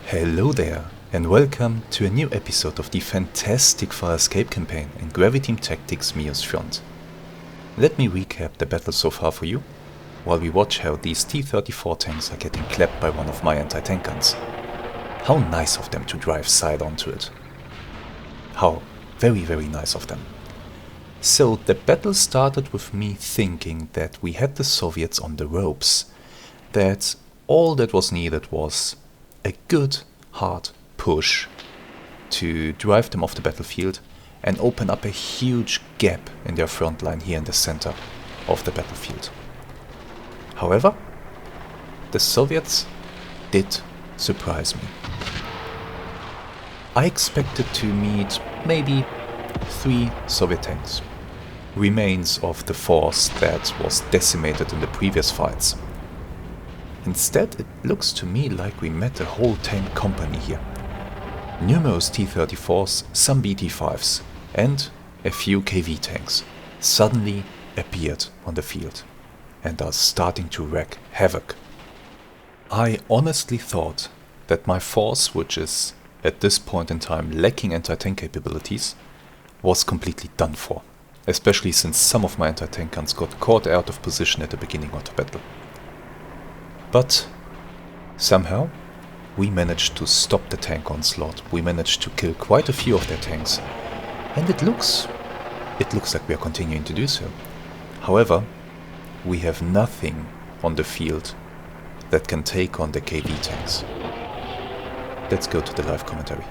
Hello there, and welcome to a new episode of the fantastic Fire Escape campaign in Graviteam Tactics Mius-Front. Let me recap the battle so far for you, while we watch how these T-34 tanks are getting clapped by one of my anti-tank guns. How nice of them to drive side onto it. How very nice of them. So the battle started with me thinking that we had the Soviets on the ropes, that all that was needed was a good, hard push to drive them off the battlefield and open up a huge gap in their front line here in the center of the battlefield. However, the Soviets did surprise me. I expected to meet maybe 3 Soviet tanks, remains of the force that was decimated in the previous fights. Instead, it looks to me like we met a whole tank company here. Numerous T-34s, some BT-5s, and a few KV tanks suddenly appeared on the field and are starting to wreak havoc. I honestly thought that my force, which is at this point in time lacking anti-tank capabilities, was completely done for, especially since some of my anti-tank guns got caught out of position at the beginning of the battle. But somehow we managed to stop the tank onslaught. We managed to kill quite a few of their tanks, and it looks like we are continuing to do so. However, we have nothing on the field that can take on the KV tanks. Let's go to the live commentary.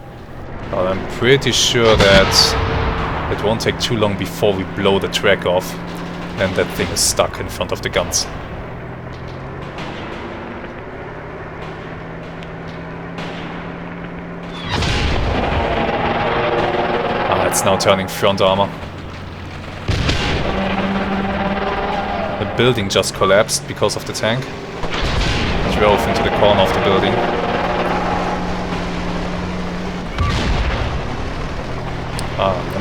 Well, I'm pretty sure that it won't take too long before we blow the track off and that thing is stuck in front of the guns. It's now turning front armor. The building just collapsed because of the tank. Drove into the corner of the building.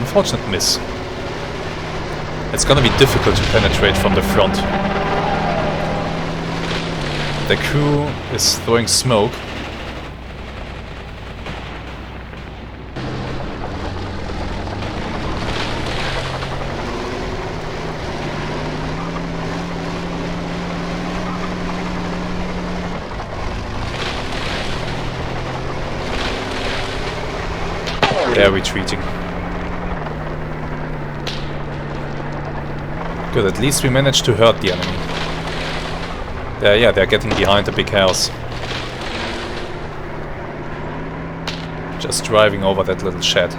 Unfortunate miss. It's gonna be difficult to penetrate from the front. The crew is throwing smoke. They're retreating. Good, at least we managed to hurt the enemy. They're getting behind the big house. Just driving over that little shed.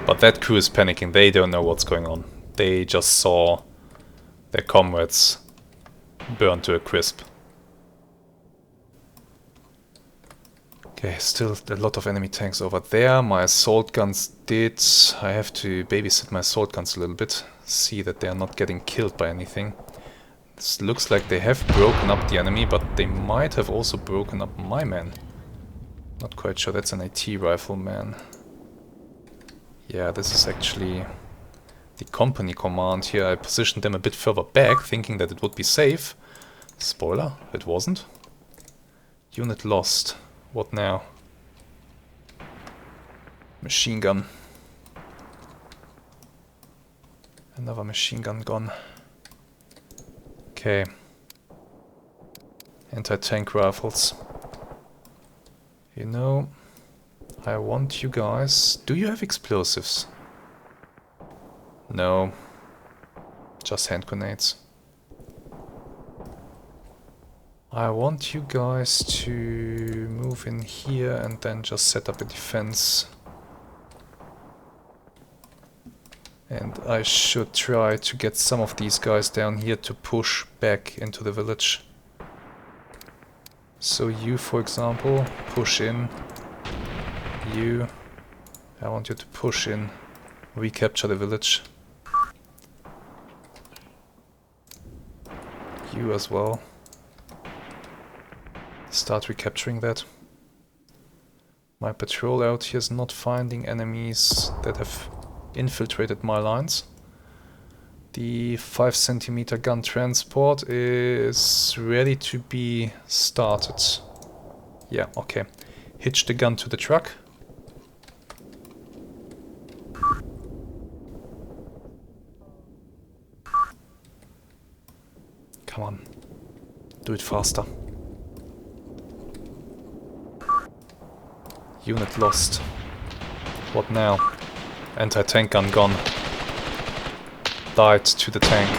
But that crew is panicking, they don't know what's going on. They just saw their comrades burn to a crisp. Okay, still a lot of enemy tanks over there. My assault guns did... I have to babysit my assault guns a little bit. See that they are not getting killed by anything. This looks like they have broken up the enemy, but they might have also broken up my men. Not quite sure. That's an AT rifle man. Yeah, this is actually the company command here. I positioned them a bit further back, thinking that it would be safe. Spoiler, it wasn't. Unit lost. What now? Machine gun. Another machine gun gone. Okay. Anti-tank rifles. You know, I want you guys... Do you have explosives? No. Just hand grenades. I want you guys to move in here and then just set up a defense. And I should try to get some of these guys down here to push back into the village. So you, for example, push in. You, I want you to push in, recapture the village. You as well. Start recapturing that. My patrol out here is not finding enemies that have infiltrated my lines. The 5 cm gun transport is ready to be started. Yeah, okay. Hitch the gun to the truck. Come on. Do it faster. Unit lost. What now? Anti-tank gun gone. Died to the tank.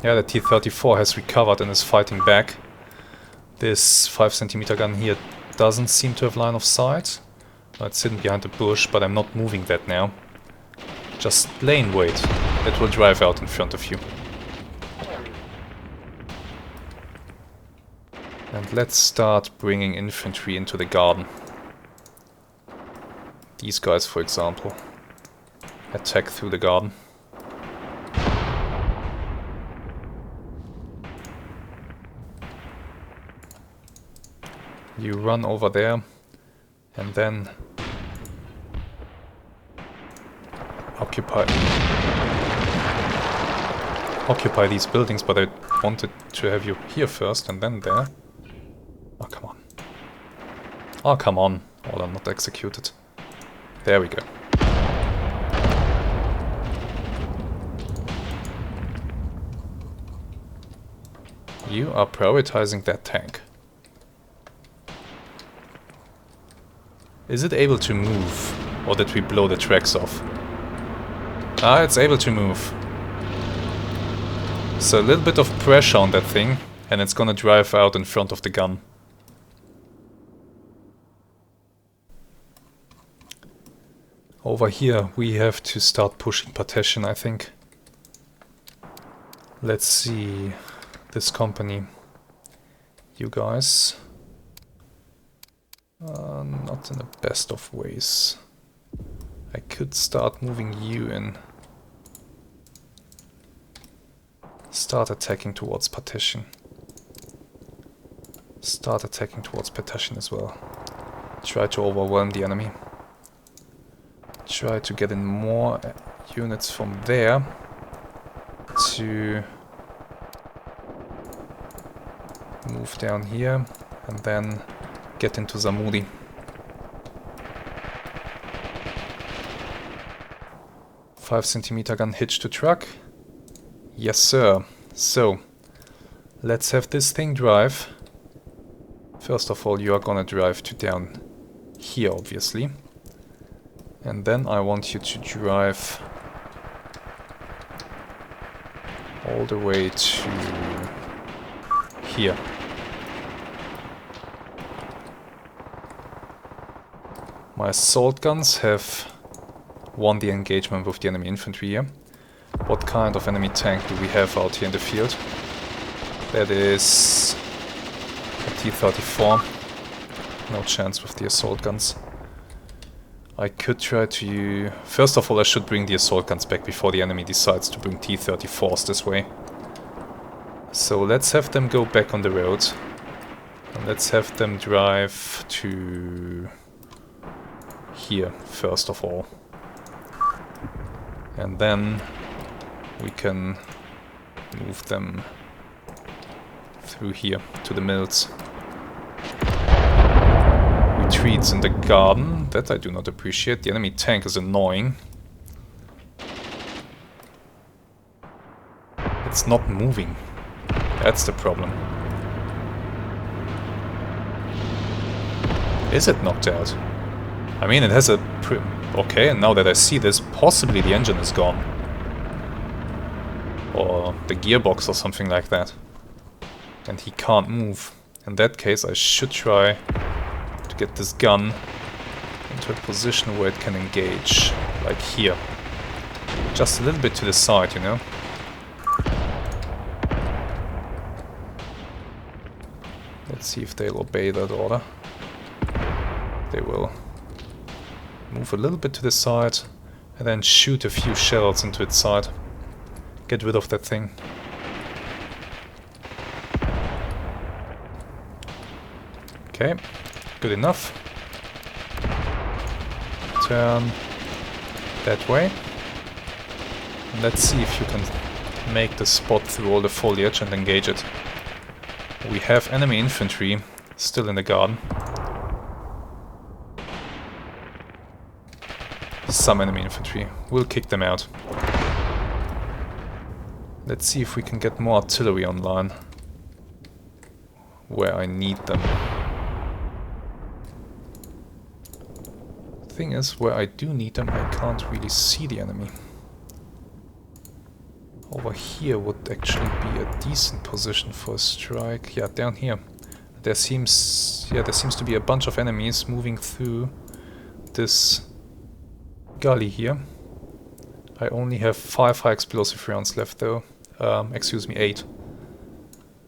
Yeah, the T-34 has recovered and is fighting back. This 5 cm gun here doesn't seem to have line of sight. It's hidden behind a bush, but I'm not moving that now. Just lay in wait. It will drive out in front of you. And let's start bringing infantry into the garden. These guys, for example, attack through the garden. You run over there and then occupy these buildings, but I wanted to have you here first and then there. Oh, come on. Oh, come on. Order not executed. There we go. You are prioritizing that tank. Is it able to move? Or did we blow the tracks off? Ah, it's able to move. So a little bit of pressure on that thing, and it's gonna drive out in front of the gun. Over here we have to start pushing partition, I think. Let's see. This company. You guys. Not in the best of ways. I could start moving you in. Start attacking towards partition. Start attacking towards partition as well. Try to overwhelm the enemy. Try to get in more units from there to move down here and then get into Zamudi. Five centimeter gun hitched to truck. Yes, sir. So, let's have this thing drive. First of all, you are gonna drive to down here, obviously. And then I want you to drive all the way to here. My assault guns have won the engagement with the enemy infantry here. What kind of enemy tank do we have out here in the field? That is a T-34. No chance with the assault guns. I could try to... First of all, I should bring the assault guns back before the enemy decides to bring T-34s this way. So let's have them go back on the road. And let's have them drive to... here, first of all. And then we can move them through here to the mills. Retreats in the garden, that I do not appreciate. The enemy tank is annoying. It's not moving. That's the problem. Is it knocked out? I mean, it has a... Okay, and now that I see this, possibly the engine is gone. Or the gearbox or something like that. And he can't move. In that case, I should try to get this gun into a position where it can engage. Like here. Just a little bit to the side, you know? Let's see if they'll obey that order. They will. Move a little bit to the side and then shoot a few shells into its side. Get rid of that thing. Okay, good enough. Turn that way. Let's see if you can make the spot through all the foliage and engage it. We have enemy infantry still in the garden. Some enemy infantry. We'll kick them out. Let's see if we can get more artillery online. Where I need them. Thing is, where I do need them, I can't really see the enemy. Over here would actually be a decent position for a strike. Yeah, down here. There seems to be a bunch of enemies moving through this gully here. I only have 5 high explosive rounds left though. Excuse me, 8.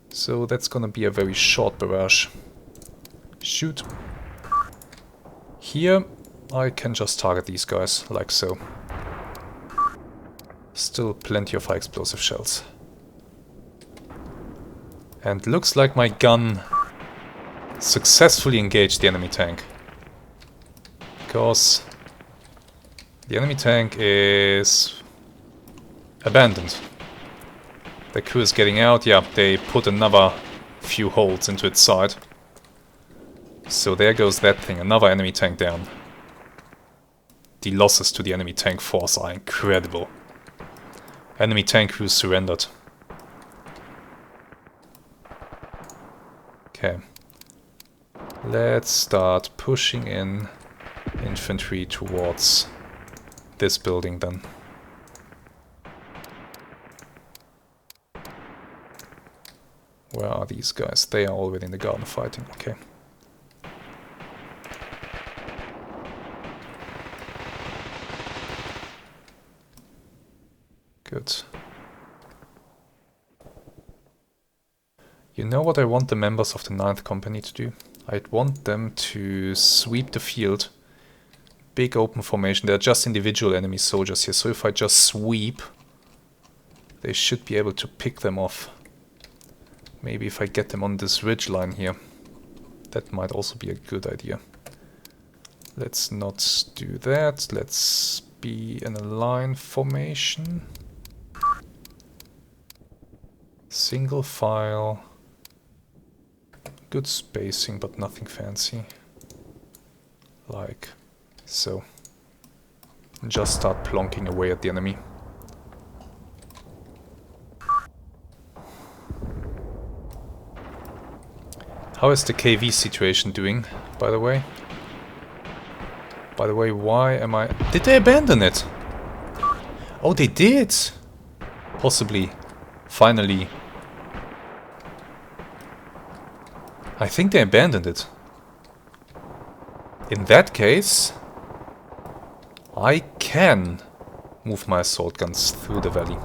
So that's gonna be a very short barrage. Shoot. Here I can just target these guys, like so. Still plenty of high explosive shells. And looks like my gun successfully engaged the enemy tank. Because the enemy tank is abandoned. The crew is getting out. Yeah, they put another few holes into its side. So there goes that thing, another enemy tank down. The losses to the enemy tank force are incredible. Enemy tank crew surrendered. Okay. Let's start pushing in infantry towards this building then. Where are these guys? They are already in the garden fighting. Okay. Good. You know what I want the members of the 9th Company to do? I'd want them to sweep the field. Big open formation. There are just individual enemy soldiers here, so if I just sweep, they should be able to pick them off. Maybe if I get them on this ridge line here. That might also be a good idea. Let's not do that. Let's be in a line formation. Single file. Good spacing, but nothing fancy. Like so. And just start plonking away at the enemy. How is the KV situation doing, by the way? By the way, why am I... Did they abandon it? Oh, they did! Possibly. Finally. I think they abandoned it. In that case, I can move my assault guns through the valley.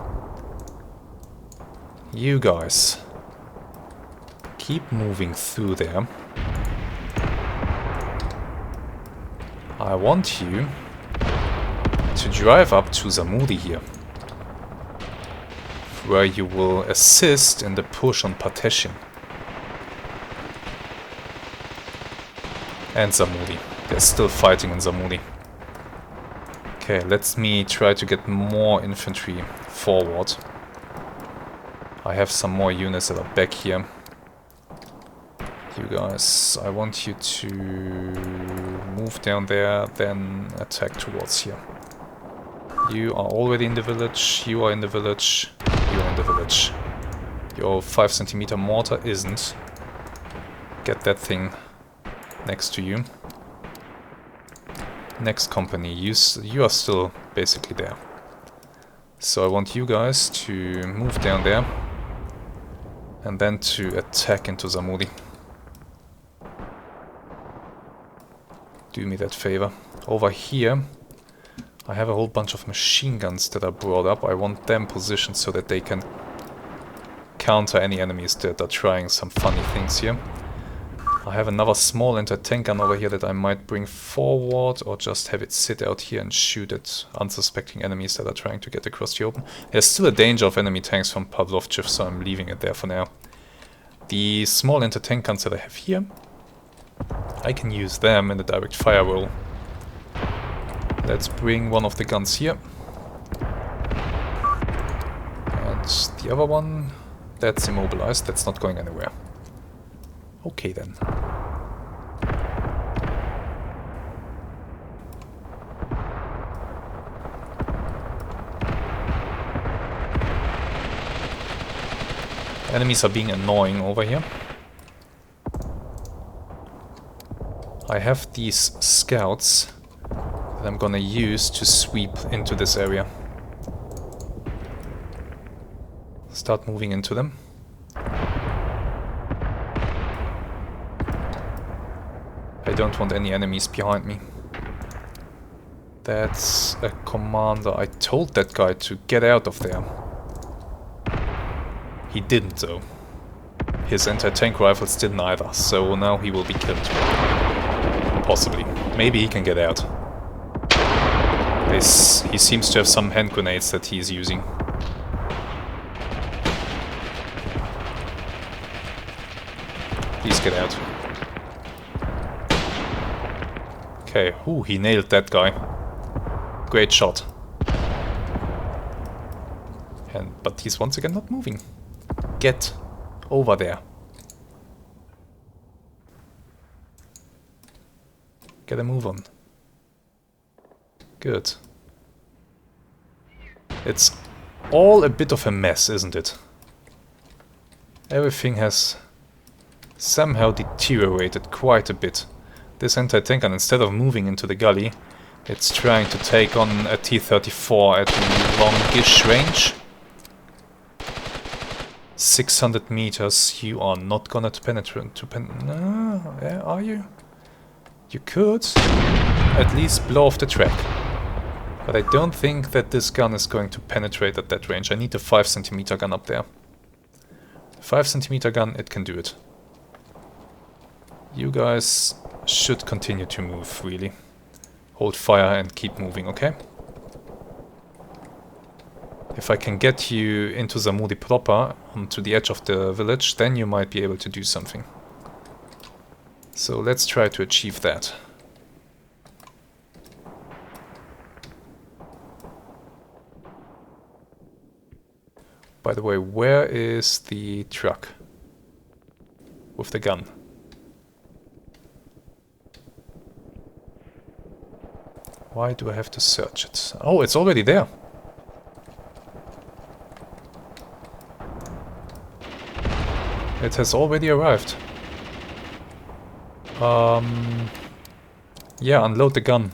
You guys, keep moving through there. I want you to drive up to Zamudi here, where you will assist in the push on Pateshin. And Zamudi. They're still fighting in Zamudi. Okay, let me try to get more infantry forward. I have some more units that are back here. You guys, I want you to move down there, then attack towards here. You are already in the village, you are in the village, you are in the village. Your 5 cm mortar isn't. Get that thing next to you. Next company, you are still basically there. So I want you guys to move down there and then to attack into Zamudi. Do me that favor. Over here I have a whole bunch of machine guns that are brought up. I want them positioned so that they can counter any enemies that are trying some funny things here. I have another small anti-tank gun over here that I might bring forward or just have it sit out here and shoot at unsuspecting enemies that are trying to get across the open. There's still a danger of enemy tanks from Pavlovchev, so I'm leaving it there for now. The small anti-tank guns that I have here, I can use them in the direct fire role. Let's bring one of the guns here. the other one, that's immobilized, that's not going anywhere. Okay then. Enemies are being annoying over here. I have these scouts that I'm gonna use to sweep into this area. Start moving into them. I don't want any enemies behind me. That's a commander. I told that guy to get out of there. He didn't though. His anti-tank rifles didn't either, so now he will be killed. Possibly. Maybe he can get out. He seems to have some hand grenades that he's using. Please get out. Okay, ooh, he nailed that guy. Great shot. But he's once again not moving. Get over there. Get a move on. Good. It's all a bit of a mess, isn't it? Everything has somehow deteriorated quite a bit. This anti-tank gun, instead of moving into the gully, it's trying to take on a T-34 at longish range. 600 meters, you are not gonna penetrate. No, yeah, are you? You could at least blow off the track. But I don't think that this gun is going to penetrate at that range. I need a 5 centimeter gun up there. 5 centimeter gun, it can do it. You guys should continue to move, really. Hold fire and keep moving, okay? If I can get you into Zamudi proper, onto the edge of the village, then you might be able to do something. So let's try to achieve that. By the way, where is the truck with the gun? Why do I have to search it? Oh, it's already there. It has already arrived. Yeah, unload the gun.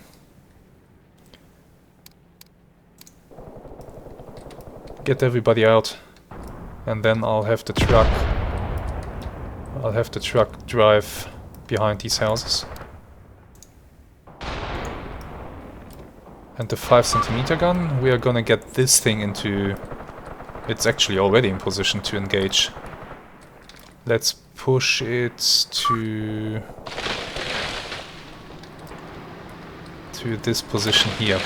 Get everybody out. And then I'll have the truck... I'll have the truck drive behind these houses. And the 5 centimeter gun, we are gonna get this thing into... It's actually already in position to engage. Let's push it to this position here.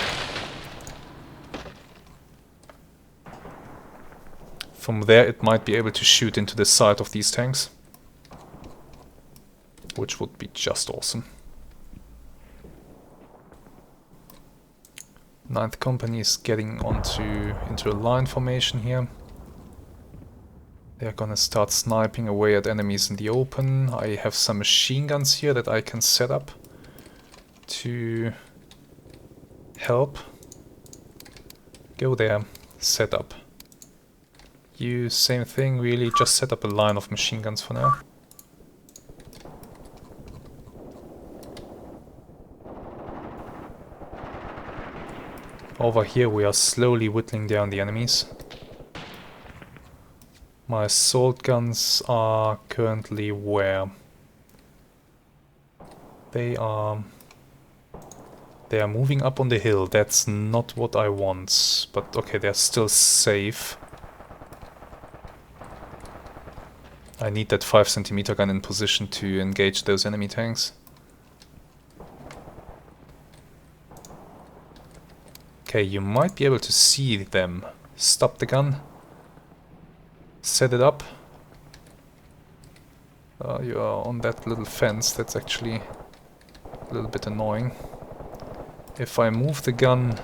From there it might be able to shoot into the side of these tanks, which would be just awesome. 9th Company is getting into a line formation here. They're gonna start sniping away at enemies in the open. I have some machine guns here that I can set up to help. Go there, set up. You, same thing really, just set up a line of machine guns for now. Over here we are slowly whittling down the enemies. My assault guns are currently where? They are moving up on the hill. That's not what I want, but okay, they're still safe. I need that 5 centimeter gun in position to engage those enemy tanks. Okay, you might be able to see them. Stop the gun. Set it up. You are on that little fence. That's actually a little bit annoying. If I move the gun...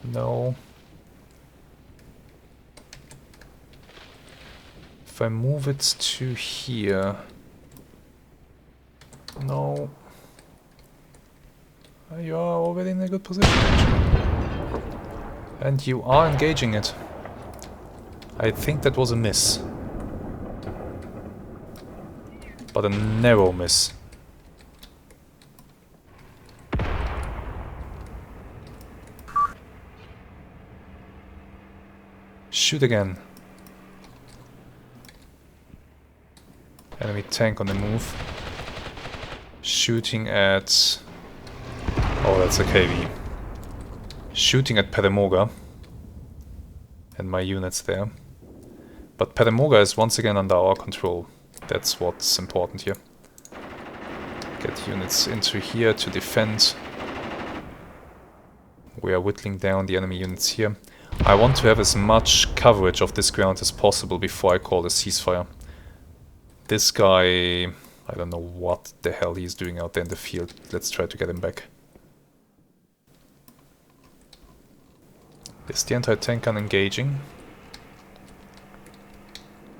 No. If I move it to here... No. You are already in a good position, actually. And you are engaging it. I think that was a miss. But a narrow miss. Shoot again. Enemy tank on the move. Shooting at... Oh, that's a KV. Shooting at Peremoga. And my units there. But Peremoga is once again under our control. That's what's important here. Get units into here to defend. We are whittling down the enemy units here. I want to have as much coverage of this ground as possible before I call a ceasefire. This guy... I don't know what the hell he's doing out there in the field. Let's try to get him back. Is the anti-tank gun engaging?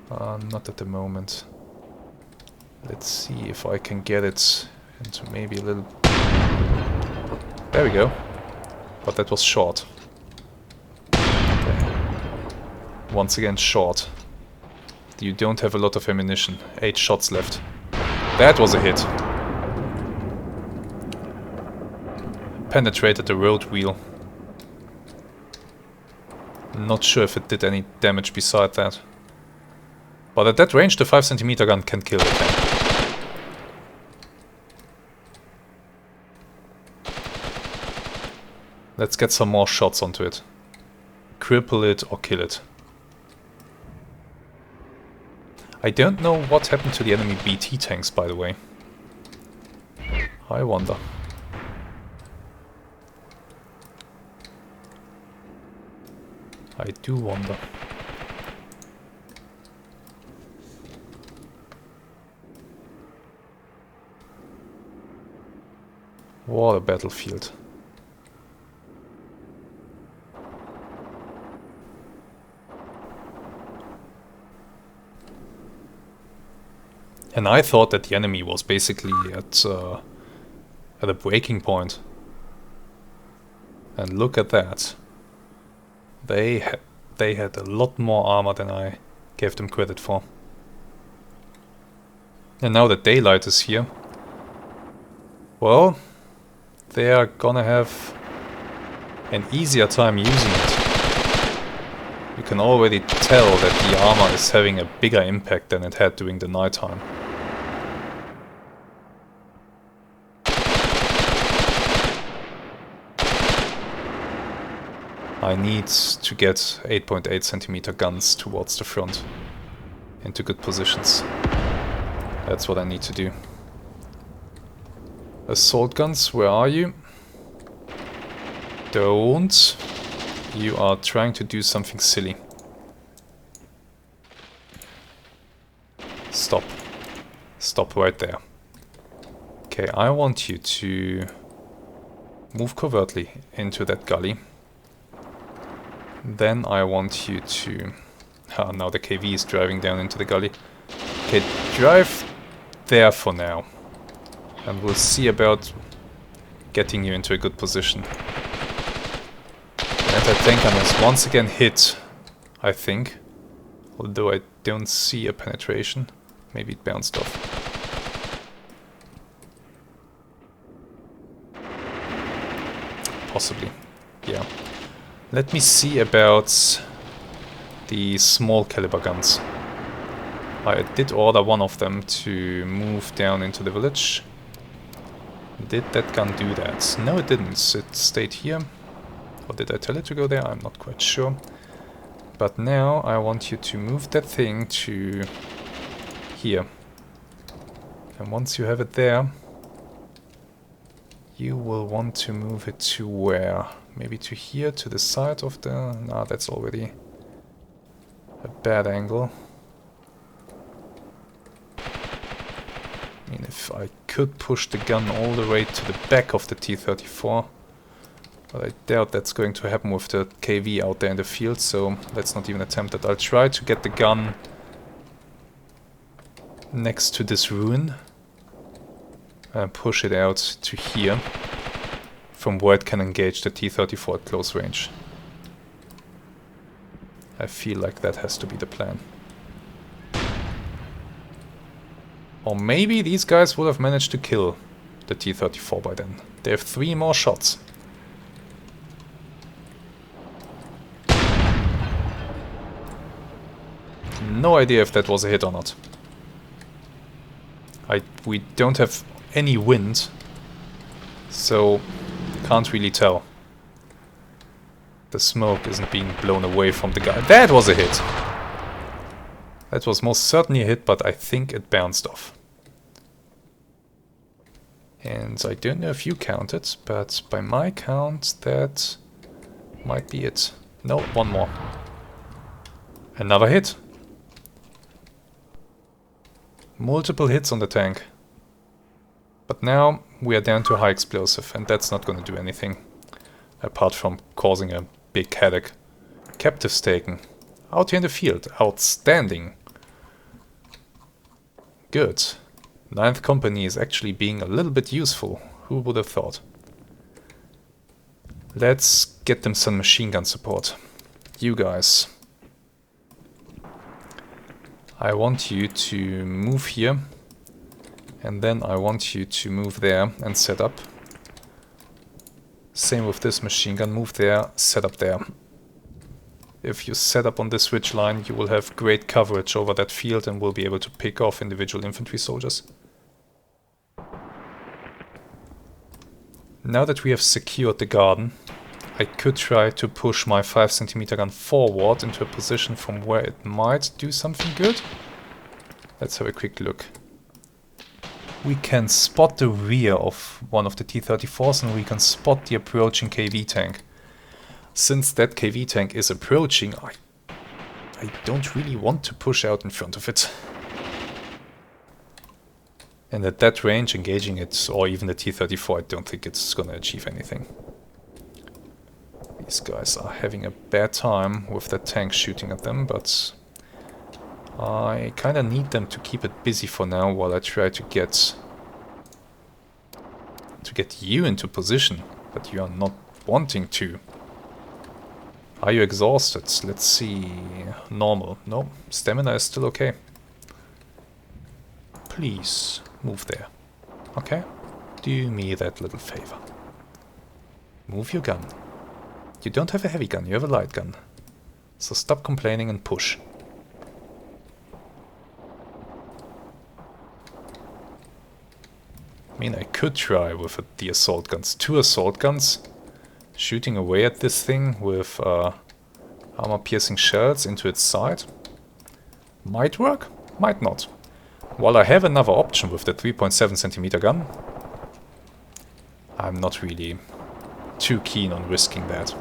Not at the moment. Let's see if I can get it into maybe a little... There we go. But that was short. Okay. Once again short. You don't have a lot of ammunition. 8 shots left. That was a hit. Penetrated the road wheel. Not sure if it did any damage beside that. But at that range the 5cm gun can kill the tank. Let's get some more shots onto it. Cripple it or kill it. I don't know what happened to the enemy BT tanks, by the way. I wonder. I do wonder. What a battlefield. And I thought that the enemy was basically at a breaking point. And look at that. They had a lot more armor than I gave them credit for. And now that daylight is here, well, they are gonna have an easier time using it. You can already tell that the armor is having a bigger impact than it had during the nighttime. I need to get 8.8cm guns towards the front into good positions. That's what I need to do. Assault guns, where are you? Don't. You are trying to do something silly. Stop. Stop right there. Okay, I want you to move covertly into that gully. Then I want you to... now the KV is driving down into the gully. Okay, drive there for now. And we'll see about getting you into a good position. The anti-tank gun is once again hit, I think. Although I don't see a penetration. Maybe it bounced off. Possibly, yeah. Let me see about the small caliber guns. I did order one of them to move down into the village. Did that gun do that? No, it didn't. It stayed here. Or did I tell it to go there? I'm not quite sure. But now I want you to move that thing to here. And once you have it there, you will want to move it to where? Maybe to here, to the side of the... Nah, that's already a bad angle. I mean, if I could push the gun all the way to the back of the T-34. But I doubt that's going to happen with the KV out there in the field, so let's not even attempt that. I'll try to get the gun next to this ruin and push it out to here, from where it can engage the T-34 at close range. I feel like that has to be the plan. Or maybe these guys would have managed to kill the T-34 by then. They have 3 more shots. No idea if that was a hit or not. We don't have any wind, so can't really tell. The smoke isn't being blown away from the guy. That was a hit! That was most certainly a hit, but I think it bounced off. And I don't know if you counted, but by my count that might be it. No, one more. Another hit. Multiple hits on the tank. But now we are down to high explosive, and that's not going to do anything. Apart from causing a big headache. Captives taken. Out here in the field. Outstanding. Good. 9th Company is actually being a little bit useful. Who would have thought? Let's get them some machine gun support. You guys. I want you to move here. And then I want you to move there and set up. Same with this machine gun. Move there, set up there. If you set up on this ridge line, you will have great coverage over that field and will be able to pick off individual infantry soldiers. Now that we have secured the garden, I could try to push my 5 cm gun forward into a position from where it might do something good. Let's have a quick look. We can spot the rear of one of the T-34s and we can spot the approaching KV tank. Since that KV tank is approaching, I don't really want to push out in front of it. And at that range, engaging it, or even the T-34, I don't think it's gonna achieve anything. These guys are having a bad time with that tank shooting at them, but I kinda need them to keep it busy for now while I try to get you into position, but you are not wanting to. Are you exhausted? Let's see. Normal. No, stamina is still okay. Please, move there. Okay? Do me that little favor. Move your gun. You don't have a heavy gun, you have a light gun. So stop complaining and push. I mean, I could try with the assault guns. 2 assault guns. Shooting away at this thing with armor-piercing shells into its side. Might work, might not. While I have another option with the 3.7 cm gun, I'm not really too keen on risking that.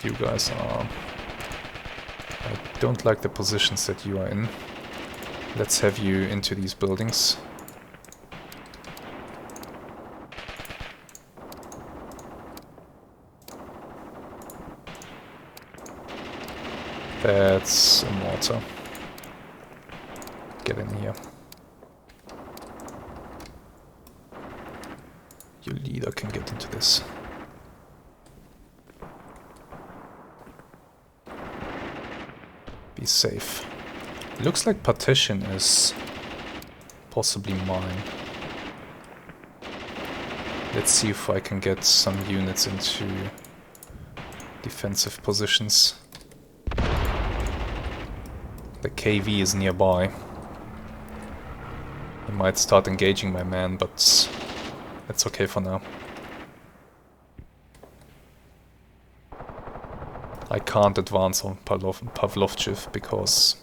You guys are... I don't like the positions that you are in. Let's have you into these buildings. That's a mortar. Get in here. Your leader can get into this. Be safe. Looks like partition is possibly mine. Let's see if I can get some units into defensive positions. The KV is nearby. I might start engaging my man, but that's okay for now. I can't advance on Pavlovchev because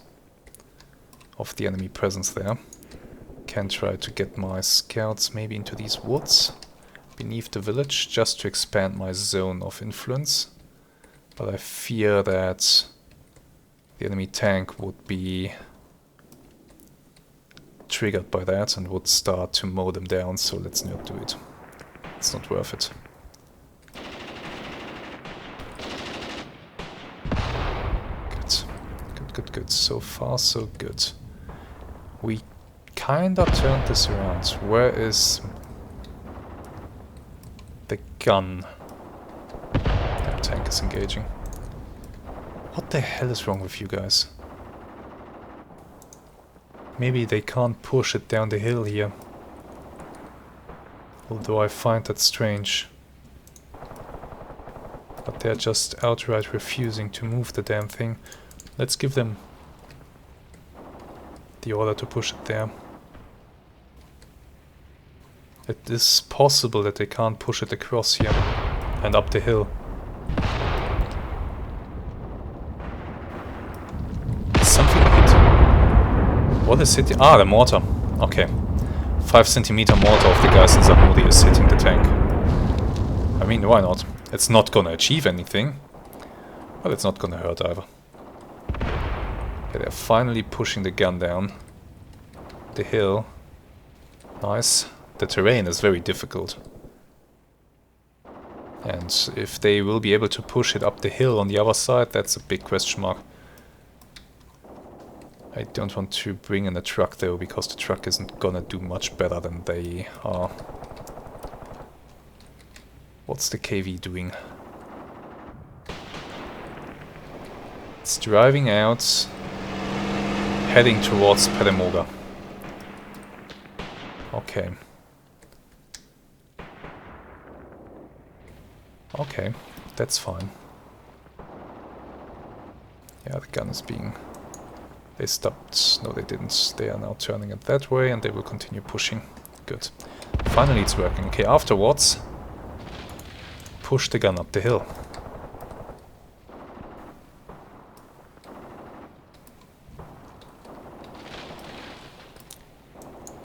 of the enemy presence there. Can try to get my scouts maybe into these woods beneath the village just to expand my zone of influence. But I fear that the enemy tank would be triggered by that and would start to mow them down, so let's not do it. It's not worth it. Good. Good, good. So far, so good. We kinda turned this around. Where is the gun? That tank is engaging. What the hell is wrong with you guys? Maybe they can't push it down the hill here. Although I find that strange. But they're just outright refusing to move the damn thing. Let's give them the order to push it there. It is possible that they can't push it across here and up the hill. Something hit. What is hitting? Ah, the mortar. Okay. 5 centimeter mortar of the guys in Samudi is hitting the tank. I mean, why not? It's not gonna achieve anything, but it's not gonna hurt either. Okay, they're finally pushing the gun down the hill. Nice. The terrain is very difficult. And if they will be able to push it up the hill on the other side, that's a big question mark. I don't want to bring in a truck though, because the truck isn't gonna do much better than they are. What's the KV doing? It's driving out, heading towards Peremoga. Okay. Okay, that's fine. Yeah, the gun is being... They stopped. No, they didn't. They are now turning it that way and they will continue pushing. Good. Finally it's working. Okay, afterwards, push the gun up the hill.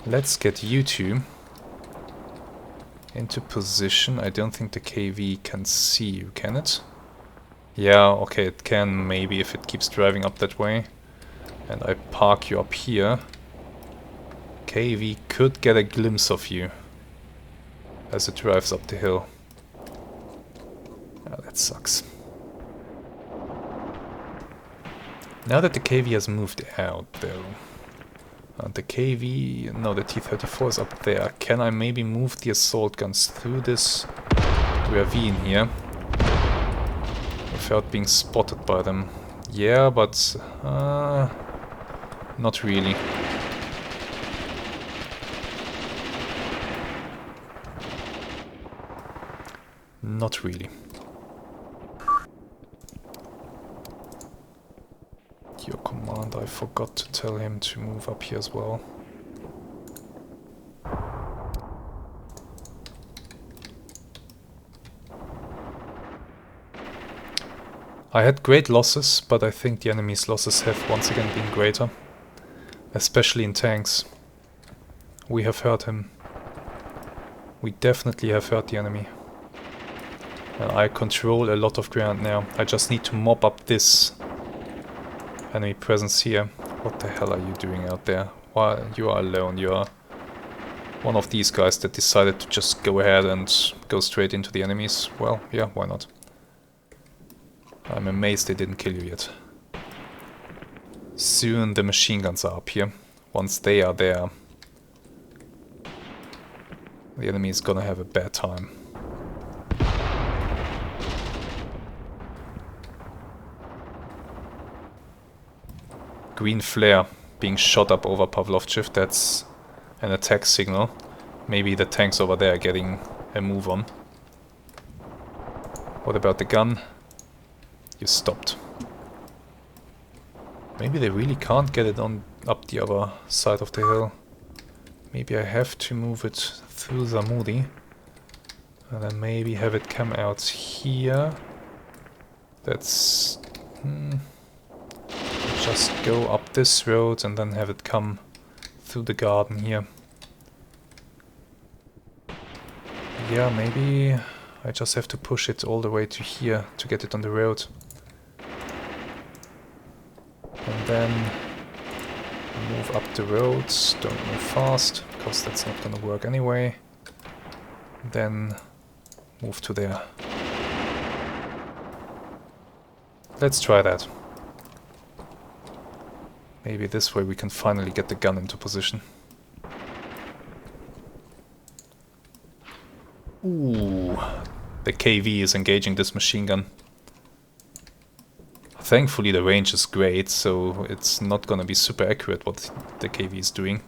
Let's get you two into position. I don't think the KV can see you, can it? Yeah, okay, it can maybe if it keeps driving up that way. And I park you up here. KV could get a glimpse of you as it drives up the hill. Ah, that sucks. Now that the KV has moved out though, the KV, no, the T-34 is up there. Can I maybe move the assault guns through this ravine here without being spotted by them? Yeah, but not really. Not really. Your command, I forgot to tell him to move up here as well. I had great losses, but I think the enemy's losses have once again been greater. Especially in tanks. We have hurt him. We definitely have hurt the enemy. And I control a lot of ground now. I just need to mop up this enemy presence here. What the hell are you doing out there? Why you are alone? You are one of these guys that decided to just go ahead and go straight into the enemies. Well, yeah, why not? I'm amazed they didn't kill you yet. Soon the machine guns are up here. Once they are there, the enemy is gonna have a bad time. Green flare being shot up over Pavlovchev, that's an attack signal. Maybe the tanks over there are getting a move on. What about the gun? You stopped. Maybe they really can't get it on up the other side of the hill. Maybe I have to move it through Samudi. And then maybe have it come out here. That's... just go up this road and then have it come through the garden here. Yeah, maybe I just have to push it all the way to here to get it on the road. And then move up the roads, don't move fast, because that's not gonna work anyway. Then move to there. Maybe this way we can finally get the gun into position. Ooh, the KV is engaging this machine gun. Thankfully the range is great, so it's not gonna be super accurate what the KV is doing.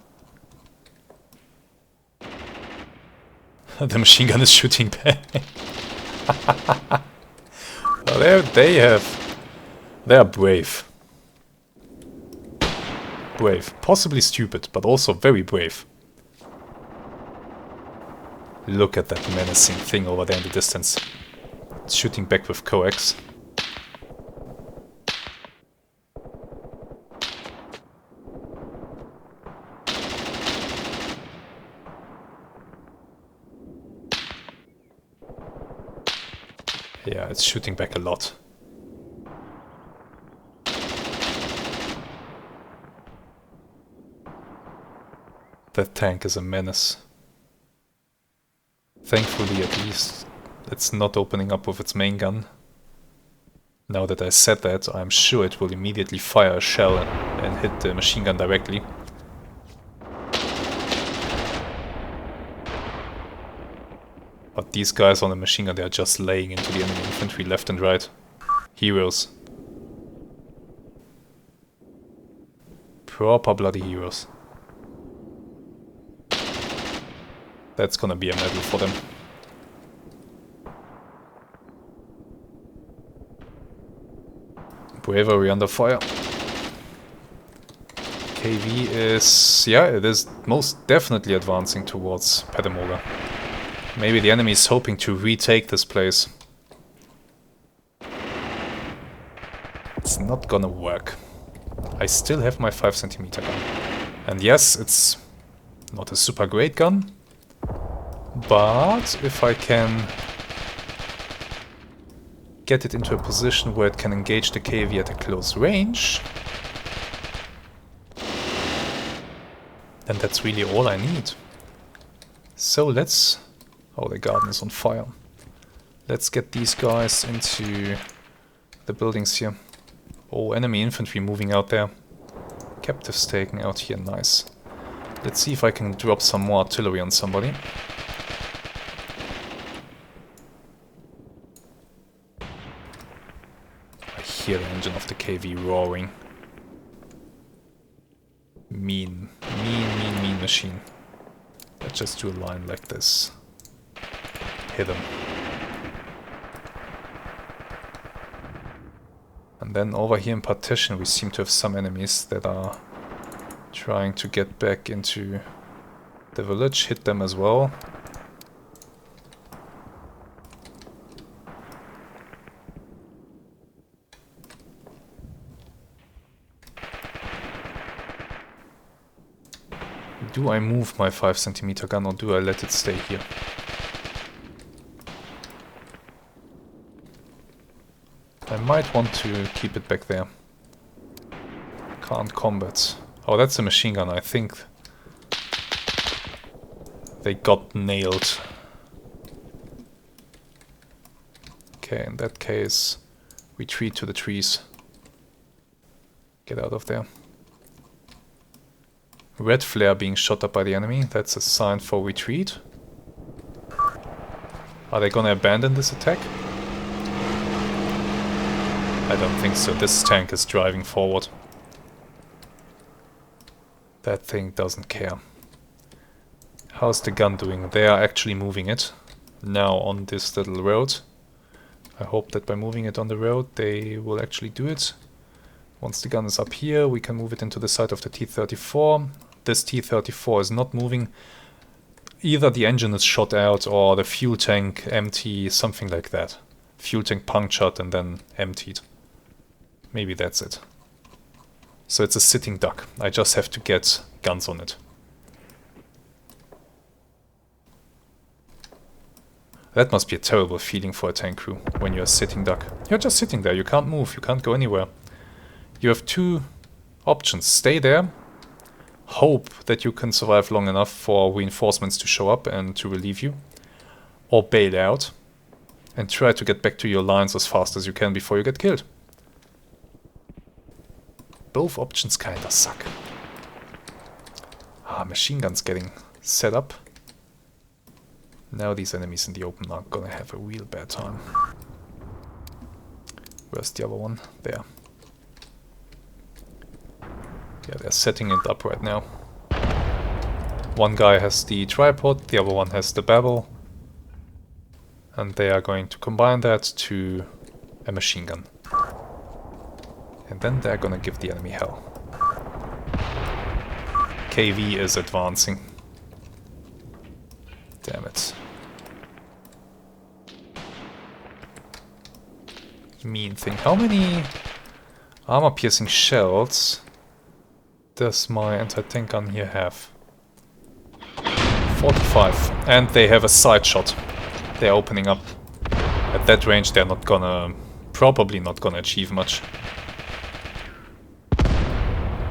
The machine gun is shooting back. Well, they are brave. Brave. Possibly stupid, but also very brave. Look at that menacing thing over there in the distance. It's shooting back with coax. Yeah, it's shooting back a lot. That tank is a menace. Thankfully, at least, it's not opening up with its main gun. Now that I said that, I'm sure it will immediately fire a shell and hit the machine gun directly. But these guys on the machine gun, they are just laying into the enemy infantry left and right. Heroes. Proper bloody heroes. That's gonna be a medal for them. Bravery under fire. KV is... yeah, it is most definitely advancing towards Pedemoga. Maybe the enemy is hoping to retake this place. It's not gonna work. I still have my 5cm gun. And yes, it's not a super great gun. But if I can get it into a position where it can engage the KV at a close range, then that's really all I need. So let's... oh, the garden is on fire. Let's get these guys into the buildings here. Oh, enemy infantry moving out there. Captives taken out here, nice. Let's see if I can drop some more artillery on somebody. I hear the engine of the KV roaring. Mean machine. Let's just do a line like this. Hit him. And then over here in partition we seem to have some enemies that are trying to get back into the village. Hit them as well. Do I move my 5cm gun or do I let it stay here? I might want to keep it back there. Can't combat. Oh, that's a machine gun, I think. They got nailed. Okay, in that case, retreat to the trees. Get out of there. Red flare being shot up by the enemy. That's a sign for retreat. Are they gonna abandon this attack? I don't think so. This tank is driving forward. That thing doesn't care. How's the gun doing? They are actually moving it now on this little road. I hope that by moving it on the road they will actually do it. Once the gun is up here, we can move it into the side of the T-34. This T-34 is not moving. Either the engine is shot out or the fuel tank empty, something like that. Fuel tank punctured and then emptied. Maybe that's it. So it's a sitting duck. I just have to get guns on it. That must be a terrible feeling for a tank crew when you're a sitting duck. You're just sitting there, you can't move, you can't go anywhere. You have two options. Stay there, hope that you can survive long enough for reinforcements to show up and to relieve you, or bail out and try to get back to your lines as fast as you can before you get killed. Both options kinda suck. Machine guns getting set up. Now these enemies in the open are gonna have a real bad time. Where's the other one? There. Yeah, they're setting it up right now. One guy has the tripod, the other one has the babel. And they are going to combine that to a machine gun. And then they're gonna give the enemy hell. KV is advancing. Damn it. Mean thing. How many armor-piercing shells does my anti-tank gun here have? 45. And they have a side shot. They're opening up. At that range they're not gonna... probably not gonna achieve much.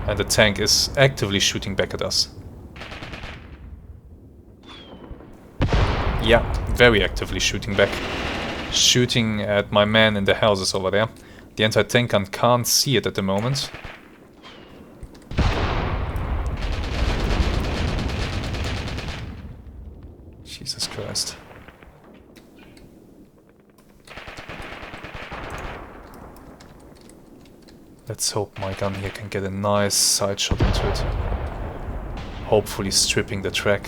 And the tank is actively shooting back at us. Yeah, very actively shooting back. Shooting at my man in the houses over there. The anti-tank gun can't see it at the moment. Jesus Christ. Let's hope my gun here can get a nice side shot into it. Hopefully stripping the track.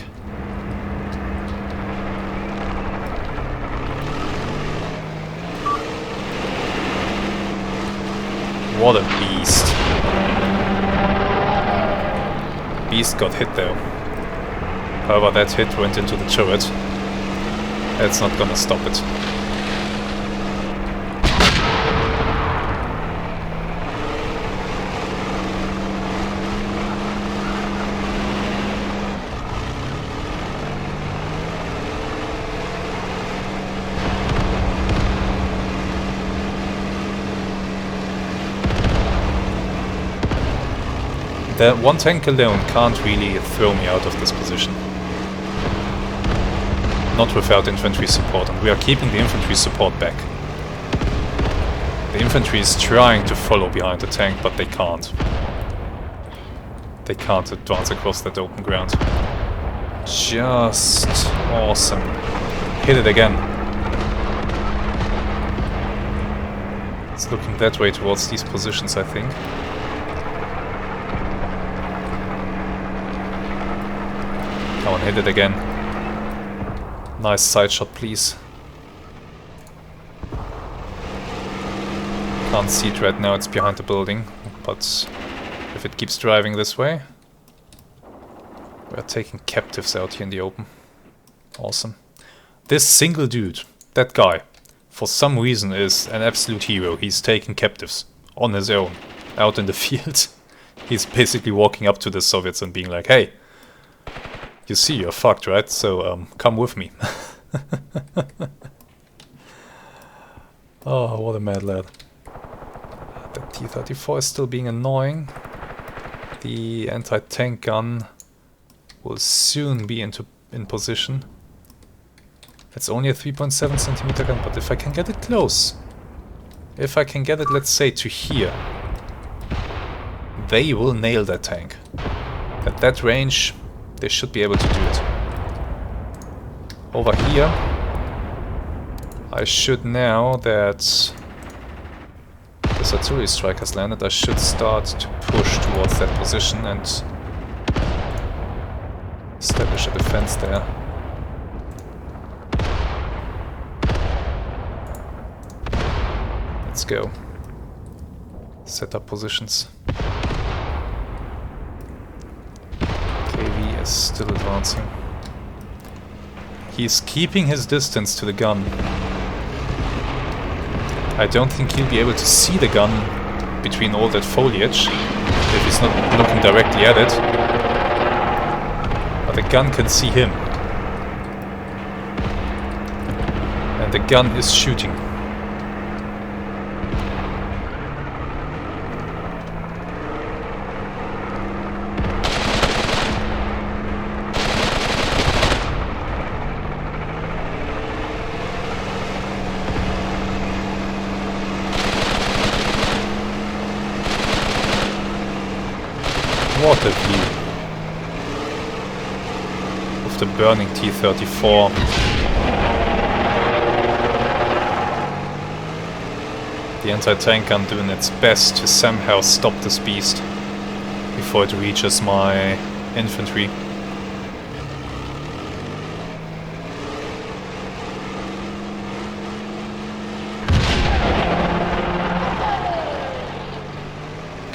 What a beast. Beast got hit though. However, that hit went into the turret. That's not gonna stop it. That one tank alone can't really throw me out of this position. Not without infantry support, and we are keeping the infantry support back. The infantry is trying to follow behind the tank, but they can't. They can't advance across that open ground. Just awesome. Hit it again. It's looking that way towards these positions, I think. Come on, hit it again. Nice side shot, please. Can't see it right now, it's behind the building. But if it keeps driving this way... We're taking captives out here in the open. Awesome. This single dude, that guy, for some reason is an absolute hero. He's taking captives on his own, out in the field. He's basically walking up to the Soviets and being like, hey, you see, you're fucked, right? So, come with me. Oh, what a mad lad. The T-34 is still being annoying. The anti-tank gun will soon be in position. It's only a 3.7 centimeter gun, but if I can get it close, if I can get it, let's say, to here, they will nail that tank. At that range, they should be able to do it. Over here, I should, now that this artillery strike has landed, I should start to push towards that position and establish a defense there. Let's go. Set up positions. KV is still advancing. He's keeping his distance to the gun. I don't think he'll be able to see the gun between all that foliage if he's not looking directly at it. But the gun can see him. And the gun is shooting. What a view of the burning T-34. The anti-tank gun doing its best to somehow stop this beast before it reaches my infantry.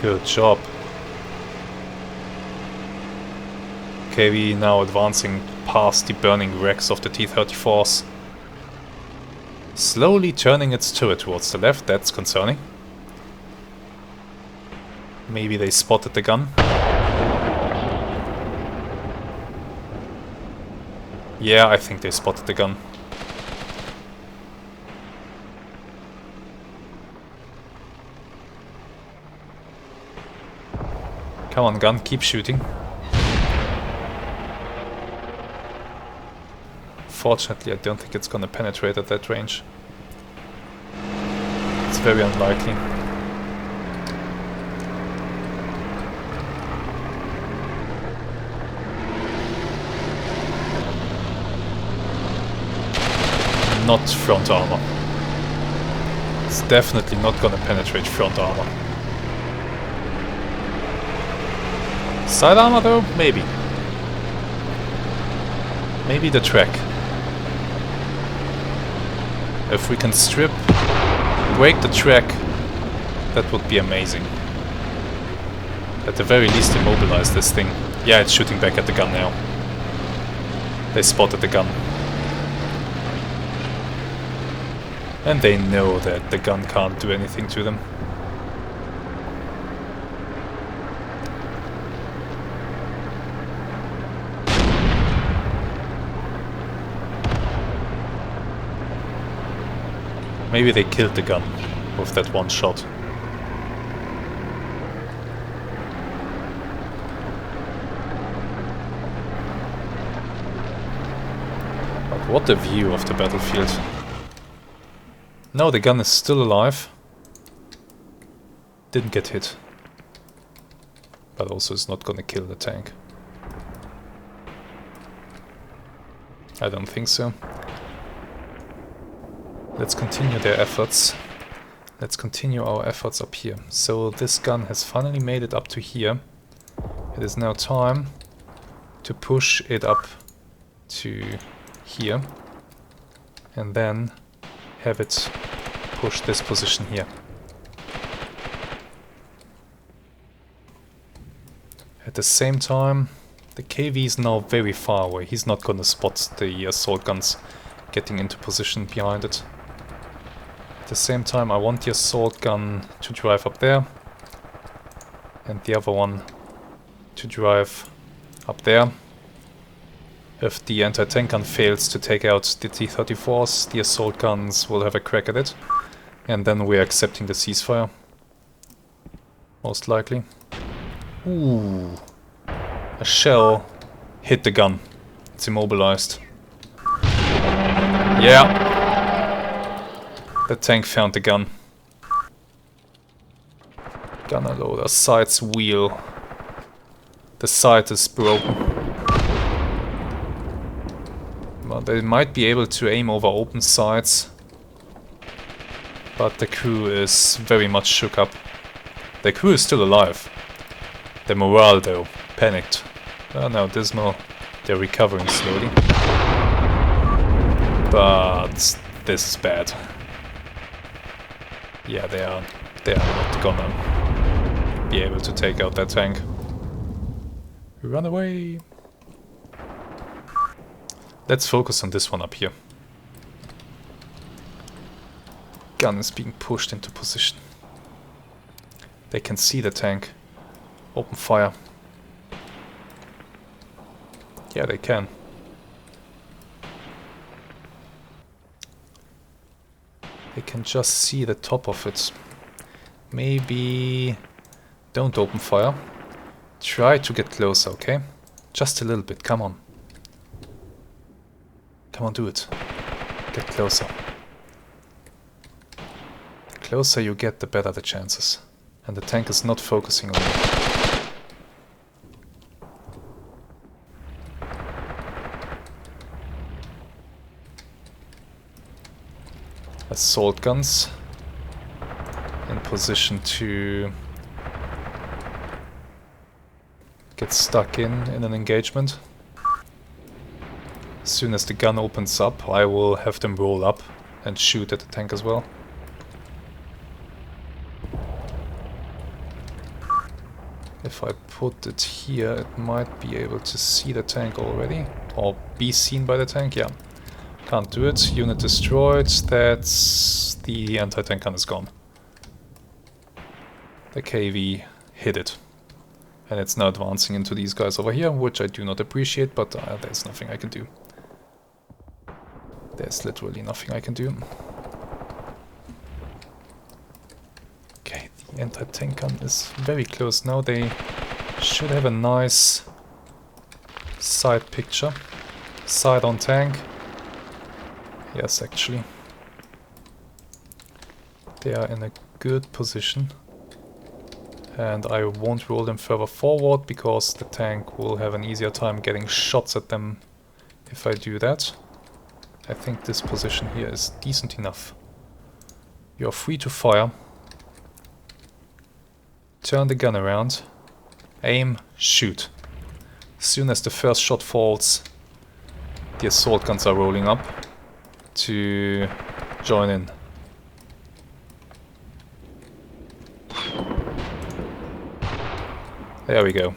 Good job. Okay, we now advancing past the burning wrecks of the T-34s. Slowly turning its turret towards the left, that's concerning. Maybe they spotted the gun. Yeah, I think they spotted the gun. Come on, gun, keep shooting. Fortunately, I don't think it's gonna penetrate at that range. It's very unlikely. Not front armor. It's definitely not gonna penetrate front armor. Side armor though? Maybe. Maybe the track. If we can break the track, that would be amazing. At the very least immobilize this thing. Yeah, it's shooting back at the gun now. They spotted the gun. And they know that the gun can't do anything to them. Maybe they killed the gun with that one shot. But what a view of the battlefield. No, the gun is still alive. Didn't get hit. But also is not gonna kill the tank. I don't think so. Let's continue their efforts. Let's continue our efforts up here. So this gun has finally made it up to here. It is now time to push it up to here. And then have it push this position here. At the same time, the KV is now very far away. He's not gonna spot the assault guns getting into position behind it. At the same time, I want the assault gun to drive up there, and the other one to drive up there. If the anti-tank gun fails to take out the T-34s, the assault guns will have a crack at it, and then we're accepting the ceasefire. Most likely. Ooh. A shell hit the gun. It's immobilized. Yeah. The tank found the gun. Gunner loader, sights wheel. The sight is broken. Well, they might be able to aim over open sights, but the crew is very much shook up. The crew is still alive. The morale, though, panicked. Oh no, dismal. They're recovering slowly. But this is bad. Yeah, they are not gonna be able to take out that tank. Run away! Let's focus on this one up here. Gun is being pushed into position. They can see the tank. Open fire. Yeah, they can. They can just see the top of it. Maybe don't open fire. Try to get closer, okay? Just a little bit, come on. Come on, do it. Get closer. The closer you get, the better the chances. And the tank is not focusing on you. assault guns in position to get stuck in an engagement. As soon as the gun opens up, I will have them roll up and shoot at the tank as well. If I put it here, it might be able to see the tank already. Or be seen by the tank, yeah. Can't do it. Unit destroyed. That's... the anti-tank gun is gone. The KV hit it. And it's now advancing into these guys over here, which I do not appreciate, but there's nothing I can do. There's literally nothing I can do. Okay, the anti-tank gun is very close now. They should have a nice side picture. Side on tank. Yes, actually. They are in a good position. And I won't roll them further forward because the tank will have an easier time getting shots at them if I do that. I think this position here is decent enough. You're free to fire. Turn the gun around. Aim, shoot. As soon as the first shot falls, the assault guns are rolling up to join in. There we go.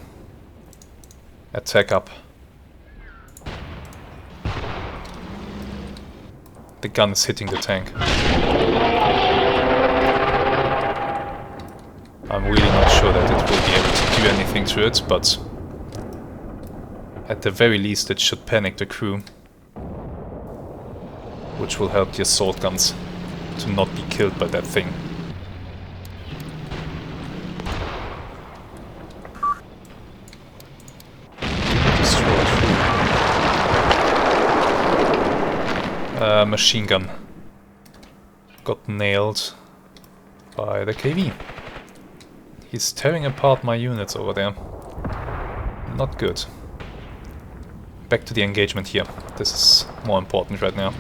Attack up. The gun is hitting the tank. I'm really not sure that it will be able to do anything to it, but at the very least it should panic the crew, which will help the assault guns to not be killed by that thing. Machine gun got nailed by the KV. He's tearing apart my units over there. Not good. Back to the engagement here. This is more important right now.